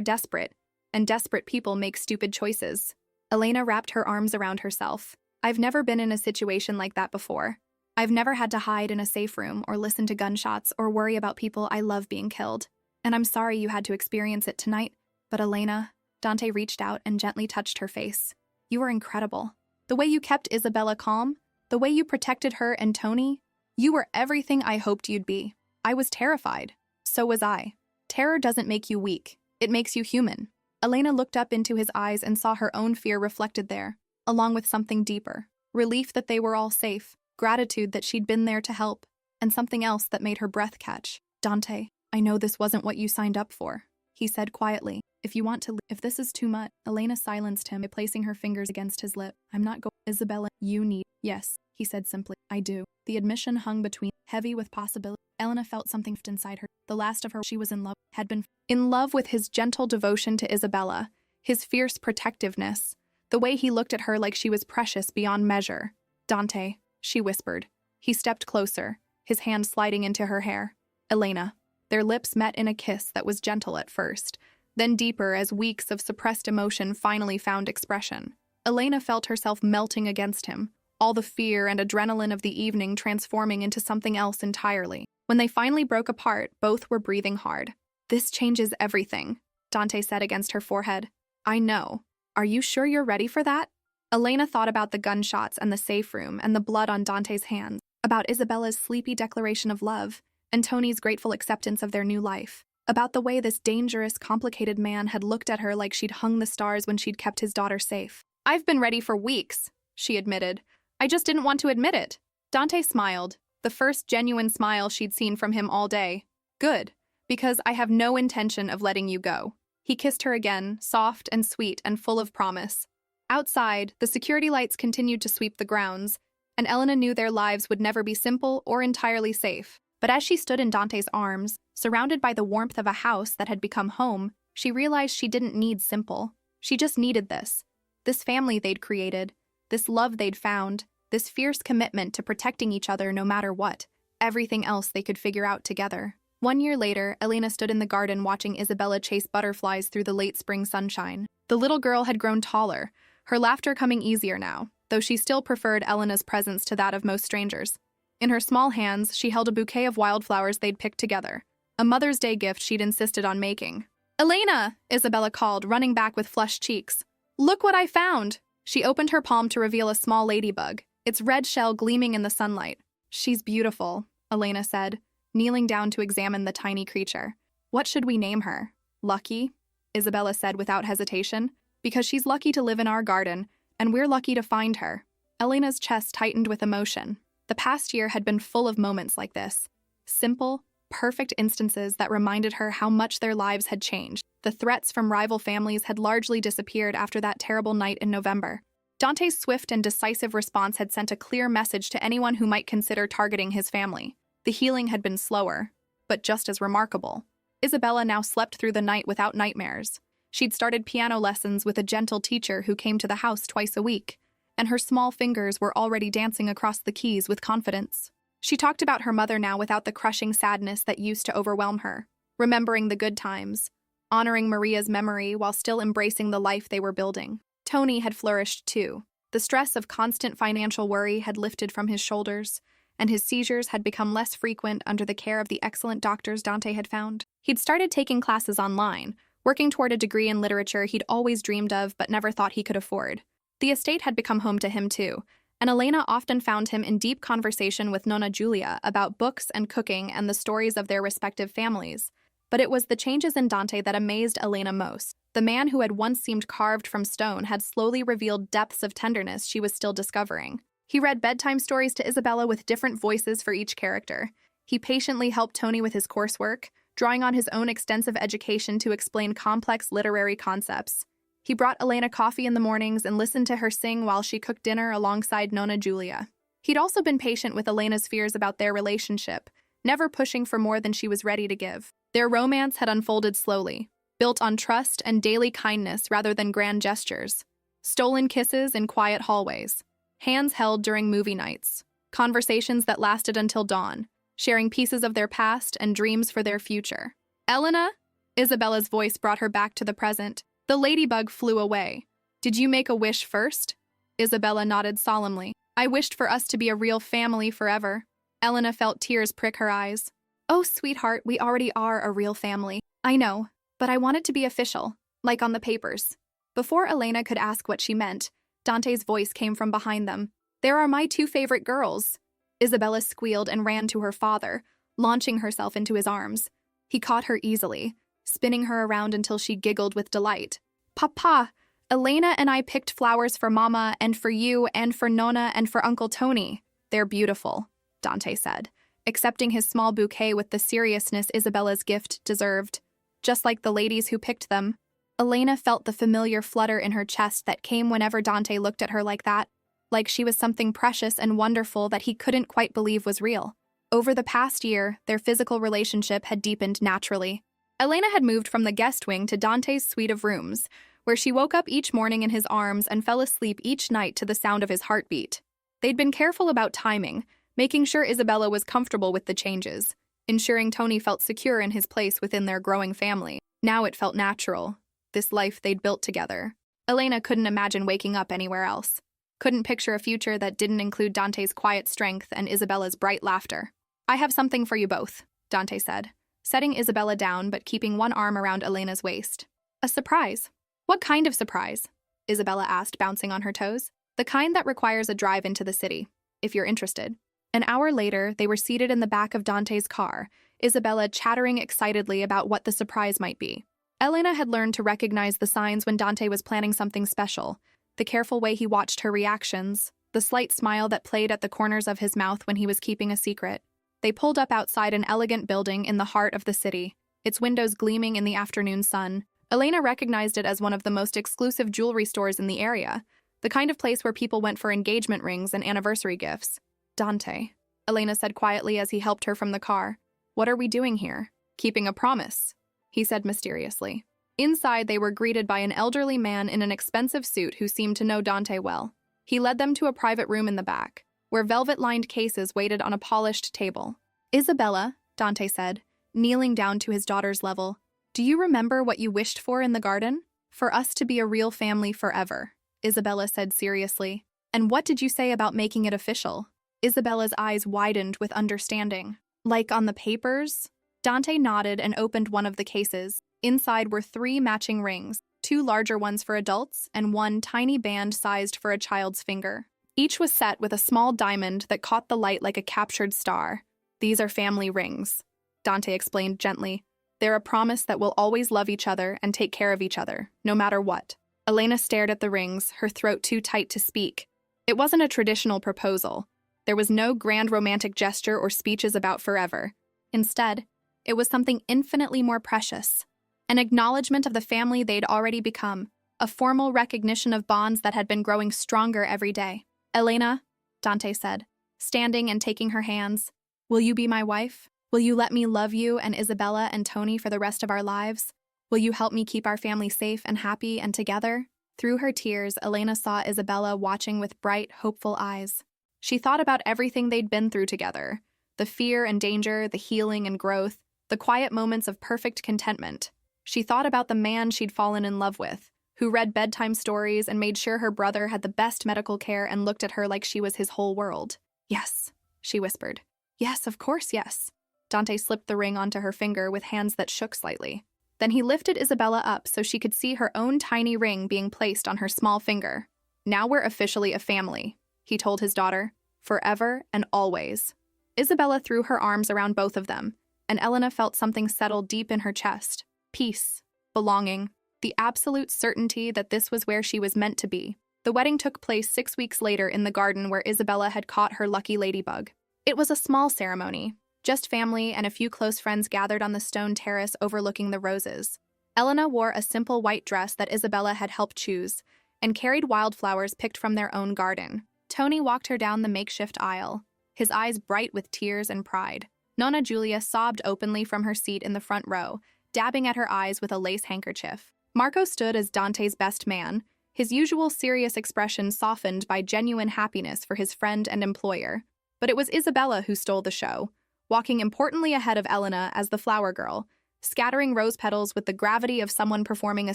desperate, and desperate people make stupid choices." Elena wrapped her arms around herself. "I've never been in a situation like that before. I've never had to hide in a safe room or listen to gunshots or worry about people I love being killed. And I'm sorry you had to experience it tonight, but Elena," Dante reached out and gently touched her face. "You were incredible. The way you kept Isabella calm, the way you protected her and Tony, you were everything I hoped you'd be. I was terrified. So was I. Terror doesn't make you weak. It makes you human." Elena looked up into his eyes and saw her own fear reflected there, along with something deeper. Relief that they were all safe, gratitude that she'd been there to help, and something else that made her breath catch. "Dante, I know this wasn't what you signed up for," he said quietly. "If you want to if this is too much." Elena silenced him by placing her fingers against his lip. "I'm not going." "Isabella, you need." "Yes," he said simply. "I do." The admission hung between, heavy with possibility. Elena felt something inside her. The last of her she was in love, had been in love with his gentle devotion to Isabella, his fierce protectiveness, the way he looked at her like she was precious beyond measure. "Dante," she whispered. He stepped closer, his hand sliding into her hair. "Elena." Their lips met in a kiss that was gentle at first, then deeper as weeks of suppressed emotion finally found expression. Elena felt herself melting against him, all the fear and adrenaline of the evening transforming into something else entirely. When they finally broke apart, both were breathing hard. "This changes everything," Dante said against her forehead. "I know. Are you sure you're ready for that?" Elena thought about the gunshots and the safe room and the blood on Dante's hands, about Isabella's sleepy declaration of love, and Tony's grateful acceptance of their new life, about the way this dangerous, complicated man had looked at her like she'd hung the stars when she'd kept his daughter safe. "I've been ready for weeks," she admitted. "I just didn't want to admit it." Dante smiled, the first genuine smile she'd seen from him all day. "Good, because I have no intention of letting you go." He kissed her again, soft and sweet and full of promise. Outside, the security lights continued to sweep the grounds, and Elena knew their lives would never be simple or entirely safe. But as she stood in Dante's arms, surrounded by the warmth of a house that had become home, she realized she didn't need simple. She just needed this. This family they'd created, this love they'd found, this fierce commitment to protecting each other no matter what, everything else they could figure out together. 1 year later, Elena stood in the garden watching Isabella chase butterflies through the late spring sunshine. The little girl had grown taller, her laughter coming easier now, though she still preferred Elena's presence to that of most strangers. In her small hands, she held a bouquet of wildflowers they'd picked together, a Mother's Day gift she'd insisted on making. "Elena!" Isabella called, running back with flushed cheeks. "Look what I found!" She opened her palm to reveal a small ladybug, its red shell gleaming in the sunlight. "She's beautiful," Elena said, kneeling down to examine the tiny creature. "What should we name her?" "Lucky," Isabella said without hesitation, "because she's lucky to live in our garden, and we're lucky to find her." Elena's chest tightened with emotion. The past year had been full of moments like this. Simple, perfect instances that reminded her how much their lives had changed. The threats from rival families had largely disappeared after that terrible night in November. Dante's swift and decisive response had sent a clear message to anyone who might consider targeting his family. The healing had been slower, but just as remarkable. Isabella now slept through the night without nightmares. She'd started piano lessons with a gentle teacher who came to the house twice a week, and her small fingers were already dancing across the keys with confidence. She talked about her mother now without the crushing sadness that used to overwhelm her, remembering the good times, honoring Maria's memory while still embracing the life they were building. Tony had flourished too. The stress of constant financial worry had lifted from his shoulders, and his seizures had become less frequent under the care of the excellent doctors Dante had found. He'd started taking classes online, working toward a degree in literature he'd always dreamed of but never thought he could afford. The estate had become home to him too, and Elena often found him in deep conversation with Nonna Giulia about books and cooking and the stories of their respective families. But it was the changes in Dante that amazed Elena most. The man who had once seemed carved from stone had slowly revealed depths of tenderness she was still discovering. He read bedtime stories to Isabella with different voices for each character. He patiently helped Tony with his coursework, drawing on his own extensive education to explain complex literary concepts. He brought Elena coffee in the mornings and listened to her sing while she cooked dinner alongside Nonna Giulia. He'd also been patient with Elena's fears about their relationship, never pushing for more than she was ready to give. Their romance had unfolded slowly, built on trust and daily kindness rather than grand gestures. Stolen kisses in quiet hallways, hands held during movie nights, conversations that lasted until dawn, sharing pieces of their past and dreams for their future. Elena? Isabella's voice brought her back to the present. The ladybug flew away. Did you make a wish first? Isabella nodded solemnly. I wished for us to be a real family forever. Elena felt tears prick her eyes. Oh, sweetheart, we already are a real family. I know, but I want it to be official, like on the papers. Before Elena could ask what she meant, Dante's voice came from behind them. There are my two favorite girls. Isabella squealed and ran to her father, launching herself into his arms. He caught her easily, spinning her around until she giggled with delight. Papa, Elena and I picked flowers for Mama and for you and for Nonna and for Uncle Tony. They're beautiful, Dante said, accepting his small bouquet with the seriousness Isabella's gift deserved. Just like the ladies who picked them, Elena felt the familiar flutter in her chest that came whenever Dante looked at her like that, like she was something precious and wonderful that he couldn't quite believe was real. Over the past year, their physical relationship had deepened naturally. Elena had moved from the guest wing to Dante's suite of rooms, where she woke up each morning in his arms and fell asleep each night to the sound of his heartbeat. They'd been careful about timing, making sure Isabella was comfortable with the changes, ensuring Tony felt secure in his place within their growing family. Now it felt natural, this life they'd built together. Elena couldn't imagine waking up anywhere else. Couldn't picture a future that didn't include Dante's quiet strength and Isabella's bright laughter. I have something for you both, Dante said, setting Isabella down but keeping one arm around Elena's waist. A surprise. What kind of surprise? Isabella asked, bouncing on her toes. The kind that requires a drive into the city, if you're interested. An hour later, they were seated in the back of Dante's car, Isabella chattering excitedly about what the surprise might be. Elena had learned to recognize the signs when Dante was planning something special, the careful way he watched her reactions, the slight smile that played at the corners of his mouth when he was keeping a secret. They pulled up outside an elegant building in the heart of the city, its windows gleaming in the afternoon sun. Elena recognized it as one of the most exclusive jewelry stores in the area, the kind of place where people went for engagement rings and anniversary gifts. Dante, Elena said quietly as he helped her from the car. What are we doing here? Keeping a promise, he said mysteriously. Inside, they were greeted by an elderly man in an expensive suit who seemed to know Dante well. He led them to a private room in the back, where velvet-lined cases waited on a polished table. Isabella, Dante said, kneeling down to his daughter's level, do you remember what you wished for in the garden? For us to be a real family forever, Isabella said seriously. And what did you say about making it official? Isabella's eyes widened with understanding. Like on the papers? Dante nodded and opened one of the cases. Inside were 3 matching rings, 2 larger ones for adults and 1 tiny band sized for a child's finger. Each was set with a small diamond that caught the light like a captured star. These are family rings, Dante explained gently. They're a promise that we'll always love each other and take care of each other, no matter what. Elena stared at the rings, her throat too tight to speak. It wasn't a traditional proposal. There was no grand romantic gesture or speeches about forever. Instead, it was something infinitely more precious. An acknowledgement of the family they'd already become, a formal recognition of bonds that had been growing stronger every day. Elena, Dante said, standing and taking her hands, will you be my wife? Will you let me love you and Isabella and Tony for the rest of our lives? Will you help me keep our family safe and happy and together? Through her tears, Elena saw Isabella watching with bright, hopeful eyes. She thought about everything they'd been through together, the fear and danger, the healing and growth, the quiet moments of perfect contentment. She thought about the man she'd fallen in love with, who read bedtime stories and made sure her brother had the best medical care and looked at her like she was his whole world. Yes, she whispered. Yes, of course, yes. Dante slipped the ring onto her finger with hands that shook slightly. Then he lifted Isabella up so she could see her own tiny ring being placed on her small finger. Now we're officially a family, he told his daughter, forever and always. Isabella threw her arms around both of them, and Elena felt something settle deep in her chest. Peace, belonging, the absolute certainty that this was where she was meant to be. The wedding took place 6 weeks later in the garden where Isabella had caught her lucky ladybug. It was a small ceremony. Just family and a few close friends gathered on the stone terrace overlooking the roses. Elena wore a simple white dress that Isabella had helped choose, and carried wildflowers picked from their own garden. Tony walked her down the makeshift aisle, his eyes bright with tears and pride. Nonna Julia sobbed openly from her seat in the front row, dabbing at her eyes with a lace handkerchief. Marco stood as Dante's best man, his usual serious expression softened by genuine happiness for his friend and employer. But it was Isabella who stole the show, walking importantly ahead of Elena as the flower girl, scattering rose petals with the gravity of someone performing a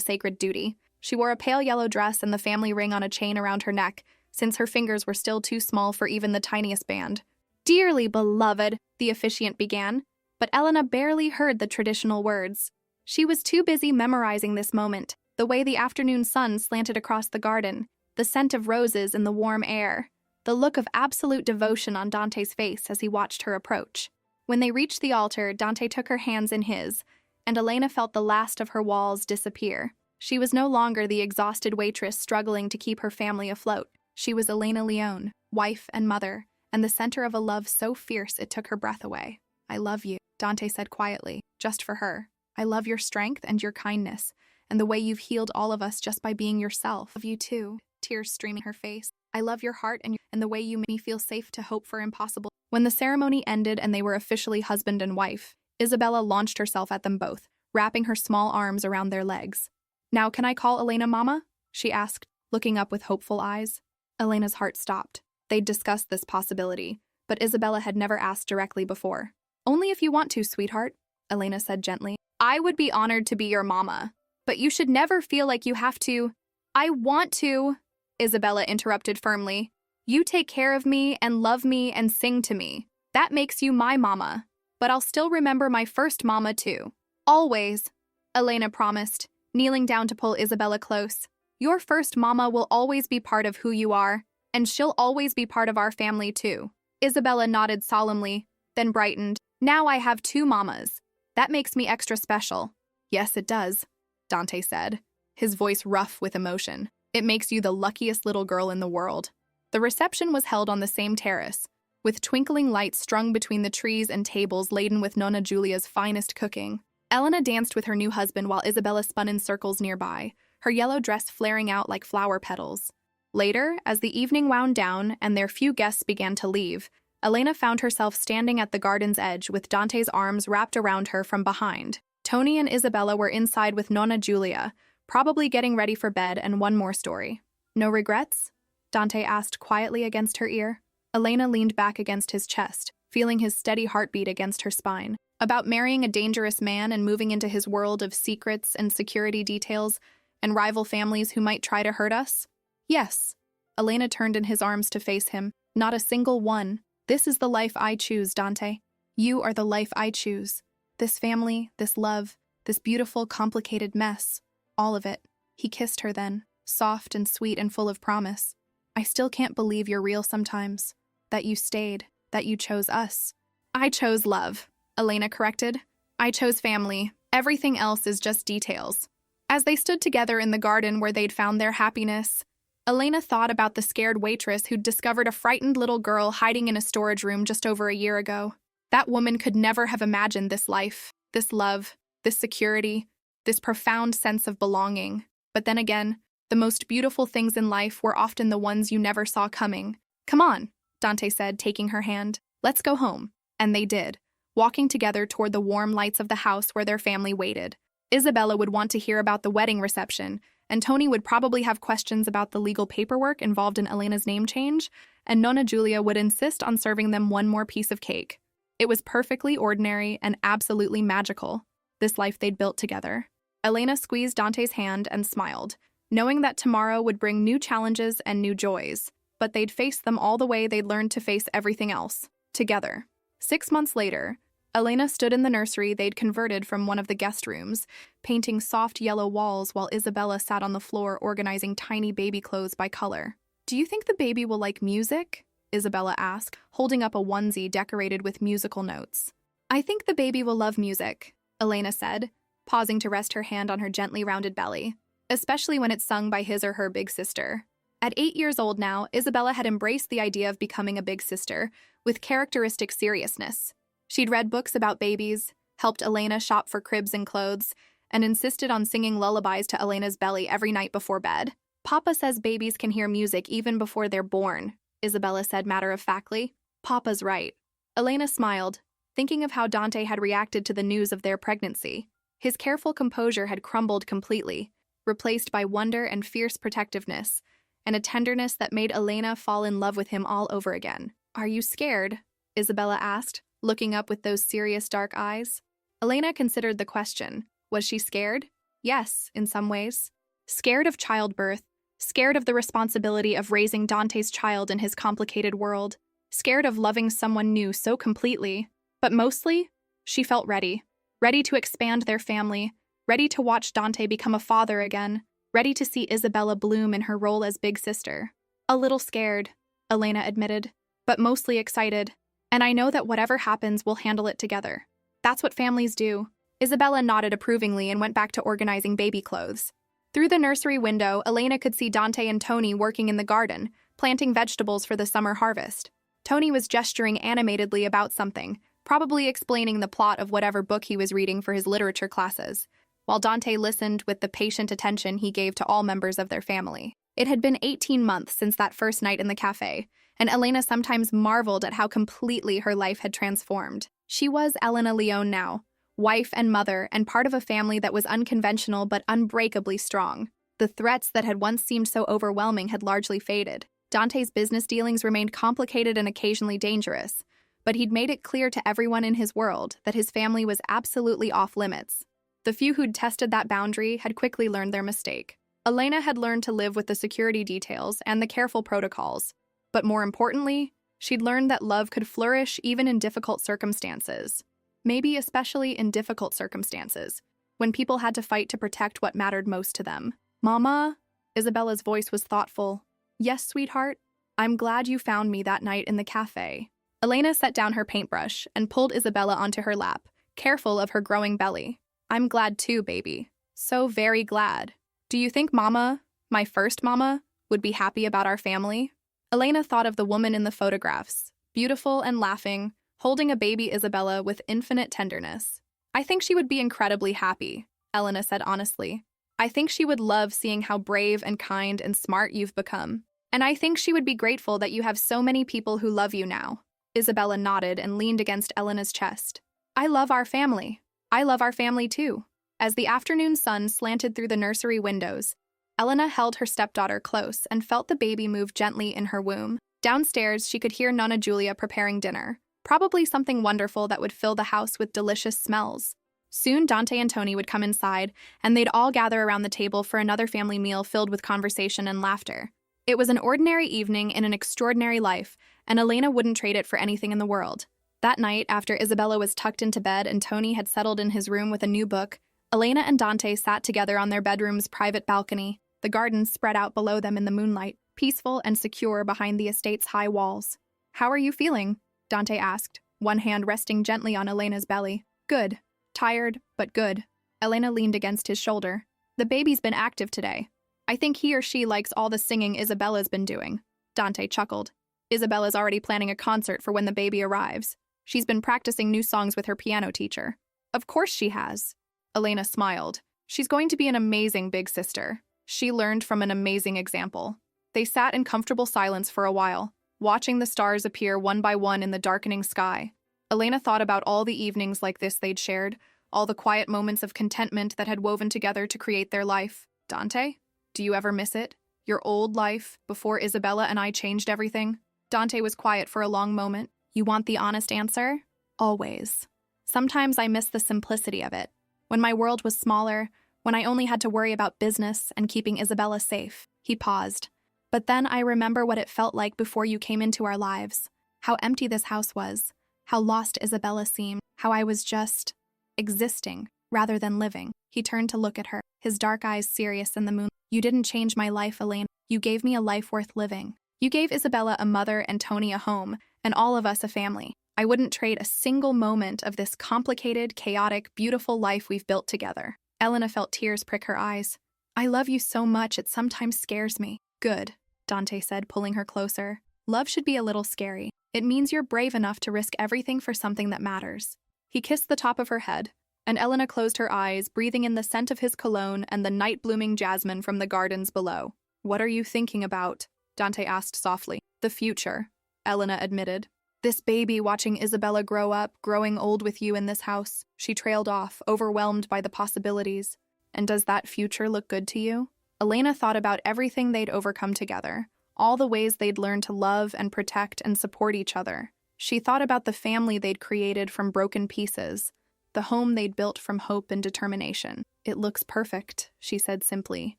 sacred duty. She wore a pale yellow dress and the family ring on a chain around her neck, since her fingers were still too small for even the tiniest band. "Dearly beloved," the officiant began, but Elena barely heard the traditional words. She was too busy memorizing this moment, the way the afternoon sun slanted across the garden, the scent of roses in the warm air, the look of absolute devotion on Dante's face as he watched her approach. When they reached the altar, Dante took her hands in his, and Elena felt the last of her walls disappear. She was no longer the exhausted waitress struggling to keep her family afloat. She was Elena Leone, wife and mother, and the center of a love so fierce it took her breath away. "I love you," Dante said quietly, just for her. "I love your strength and your kindness, and the way you've healed all of us just by being yourself. I love you too," tears streaming her face. "I love your heart and the way you make me feel safe to hope for impossible." When the ceremony ended and they were officially husband and wife, Isabella launched herself at them both, wrapping her small arms around their legs. "Now can I call Elena Mama?" she asked, looking up with hopeful eyes. Elena's heart stopped. They'd discussed this possibility, but Isabella had never asked directly before. "Only if you want to, sweetheart," Elena said gently. "I would be honored to be your mama, but you should never feel like you have to." "I want to," Isabella interrupted firmly. "You take care of me and love me and sing to me. That makes you my mama. But I'll still remember my first mama too. Always," Elena promised, kneeling down to pull Isabella close. "Your first mama will always be part of who you are, and she'll always be part of our family too." Isabella nodded solemnly, then brightened. "Now I have 2 mamas. That makes me extra special." "Yes, it does," Dante said, his voice rough with emotion. "It makes you the luckiest little girl in the world." The reception was held on the same terrace, with twinkling lights strung between the trees and tables laden with Nonna Julia's finest cooking. Elena danced with her new husband while Isabella spun in circles nearby, her yellow dress flaring out like flower petals. Later, as the evening wound down and their few guests began to leave, Elena found herself standing at the garden's edge with Dante's arms wrapped around her from behind. Tony and Isabella were inside with Nonna Julia, probably getting ready for bed and one more story. "No regrets?" Dante asked quietly against her ear. Elena leaned back against his chest, feeling his steady heartbeat against her spine. "About marrying a dangerous man and moving into his world of secrets and security details and rival families who might try to hurt us?" "Yes." Elena turned in his arms to face him. "Not a single one. This is the life I choose, Dante. You are the life I choose. This family, this love, this beautiful, complicated mess. All of it." He kissed her then, soft and sweet and full of promise. "I still can't believe you're real sometimes. That you stayed, that you chose us." "I chose love," Elena corrected. "I chose family. Everything else is just details." As they stood together in the garden where they'd found their happiness, Elena thought about the scared waitress who'd discovered a frightened little girl hiding in a storage room just over a year ago. That woman could never have imagined this life, this love, this security, this profound sense of belonging. But then again, the most beautiful things in life were often the ones you never saw coming. "Come on," Dante said, taking her hand. "Let's go home." And they did, walking together toward the warm lights of the house where their family waited. Isabella would want to hear about the wedding reception, and Tony would probably have questions about the legal paperwork involved in Elena's name change, and Nonna Julia would insist on serving them one more piece of cake. It was perfectly ordinary and absolutely magical, this life they'd built together. Elena squeezed Dante's hand and smiled, knowing that tomorrow would bring new challenges and new joys, but they'd face them all the way they'd learned to face everything else, together. 6 months later, Elena stood in the nursery they'd converted from one of the guest rooms, painting soft yellow walls while Isabella sat on the floor organizing tiny baby clothes by color. "Do you think the baby will like music?" Isabella asked, holding up a onesie decorated with musical notes. "I think the baby will love music," Elena said, pausing to rest her hand on her gently rounded belly, especially when it's sung by his or her big sister. At 8 years old now, Isabella had embraced the idea of becoming a big sister, with characteristic seriousness. She'd read books about babies, helped Elena shop for cribs and clothes, and insisted on singing lullabies to Elena's belly every night before bed. "Papa says babies can hear music even before they're born," Isabella said matter-of-factly. "Papa's right." Elena smiled, thinking of how Dante had reacted to the news of their pregnancy. His careful composure had crumbled completely, replaced by wonder and fierce protectiveness, and a tenderness that made Elena fall in love with him all over again. "Are you scared?" Isabella asked, looking up with those serious dark eyes. Elena considered the question. Was she scared? Yes, in some ways. Scared of childbirth, scared of the responsibility of raising Dante's child in his complicated world, scared of loving someone new so completely. But mostly, she felt ready. Ready to expand their family, ready to watch Dante become a father again, ready to see Isabella bloom in her role as big sister. "A little scared," Elena admitted, "but mostly excited. And I know that whatever happens, we'll handle it together. That's what families do." Isabella nodded approvingly and went back to organizing baby clothes. Through the nursery window, Elena could see Dante and Tony working in the garden, planting vegetables for the summer harvest. Tony was gesturing animatedly about something, probably explaining the plot of whatever book he was reading for his literature classes, while Dante listened with the patient attention he gave to all members of their family. It had been 18 months since that first night in the café, and Elena sometimes marveled at how completely her life had transformed. She was Elena Leone now, wife and mother, and part of a family that was unconventional but unbreakably strong. The threats that had once seemed so overwhelming had largely faded. Dante's business dealings remained complicated and occasionally dangerous, but he'd made it clear to everyone in his world that his family was absolutely off limits. The few who'd tested that boundary had quickly learned their mistake. Elena had learned to live with the security details and the careful protocols, but more importantly, she'd learned that love could flourish even in difficult circumstances. Maybe especially in difficult circumstances, when people had to fight to protect what mattered most to them. "Mama?" Isabella's voice was thoughtful. "Yes, sweetheart? I'm glad you found me that night in the cafe." Elena set down her paintbrush and pulled Isabella onto her lap, careful of her growing belly. "I'm glad too, baby. So very glad. Do you think Mama, my first Mama, would be happy about our family?" Elena thought of the woman in the photographs, beautiful and laughing, holding a baby Isabella with infinite tenderness. "I think she would be incredibly happy," Elena said honestly. "I think she would love seeing how brave and kind and smart you've become. And I think she would be grateful that you have so many people who love you now." Isabella nodded and leaned against Elena's chest. "I love our family. I love our family too." As the afternoon sun slanted through the nursery windows, Elena held her stepdaughter close and felt the baby move gently in her womb. Downstairs, she could hear Nonna Julia preparing dinner, probably something wonderful that would fill the house with delicious smells. Soon, Dante and Tony would come inside, and they'd all gather around the table for another family meal filled with conversation and laughter. It was an ordinary evening in an extraordinary life, and Elena wouldn't trade it for anything in the world. That night, after Isabella was tucked into bed and Tony had settled in his room with a new book, Elena and Dante sat together on their bedroom's private balcony, the garden spread out below them in the moonlight, peaceful and secure behind the estate's high walls. "How are you feeling?" Dante asked, one hand resting gently on Elena's belly. "Good. Tired, but good." Elena leaned against his shoulder. "The baby's been active today. I think he or she likes all the singing Isabella's been doing." Dante chuckled. "Isabella's already planning a concert for when the baby arrives. She's been practicing new songs with her piano teacher." "Of course she has." Elena smiled. "She's going to be an amazing big sister." She learned from an amazing example. They sat in comfortable silence for a while, watching the stars appear one by one in the darkening sky. Elena thought about all the evenings like this they'd shared, all the quiet moments of contentment that had woven together to create their life. "Dante, do you ever miss it? Your old life, before Isabella and I changed everything?" Dante was quiet for a long moment. "You want the honest answer?" "Always. Sometimes I miss the simplicity of it. When my world was smaller, when I only had to worry about business and keeping Isabella safe. He paused. But then I remember what it felt like before you came into our lives. How empty this house was. How lost Isabella seemed. How I was just existing rather than living. He turned to look at her, his dark eyes serious in the moon. You didn't change my life, Elena. You gave me a life worth living. You gave Isabella a mother and Tony a home, and all of us a family. I wouldn't trade a single moment of this complicated, chaotic, beautiful life we've built together. Elena felt tears prick her eyes. I love you so much it sometimes scares me. Good, Dante said, pulling her closer. Love should be a little scary. It means you're brave enough to risk everything for something that matters. He kissed the top of her head, and Elena closed her eyes, breathing in the scent of his cologne and the night-blooming jasmine from the gardens below. What are you thinking about? Dante asked softly. The future, Elena admitted. This baby watching Isabella grow up, growing old with you in this house. She trailed off, overwhelmed by the possibilities. And does that future look good to you? Elena thought about everything they'd overcome together, all the ways they'd learned to love and protect and support each other. She thought about the family they'd created from broken pieces, the home they'd built from hope and determination. It looks perfect, she said simply,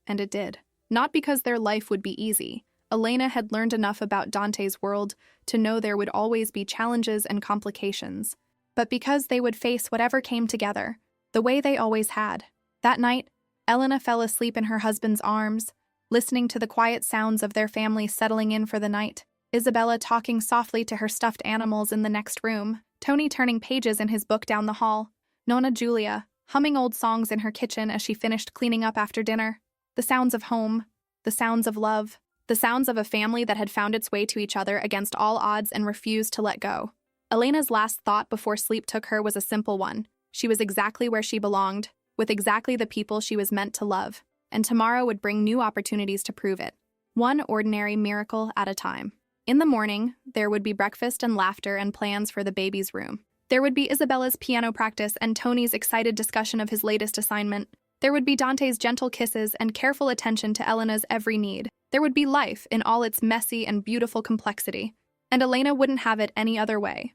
and it did. Not because their life would be easy. Elena had learned enough about Dante's world to know there would always be challenges and complications, but because they would face whatever came together, the way they always had. That night, Elena fell asleep in her husband's arms, listening to the quiet sounds of their family settling in for the night. Isabella talking softly to her stuffed animals in the next room, Tony turning pages in his book down the hall, Nonna Julia humming old songs in her kitchen as she finished cleaning up after dinner. The sounds of home, the sounds of love, the sounds of a family that had found its way to each other against all odds and refused to let go. Elena's last thought before sleep took her was a simple one. She was exactly where she belonged, with exactly the people she was meant to love, and tomorrow would bring new opportunities to prove it, one ordinary miracle at a time. In the morning, there would be breakfast and laughter and plans for the baby's room. There would be Isabella's piano practice and Tony's excited discussion of his latest assignment. There would be Dante's gentle kisses and careful attention to Elena's every need. There would be life in all its messy and beautiful complexity, and Elena wouldn't have it any other way.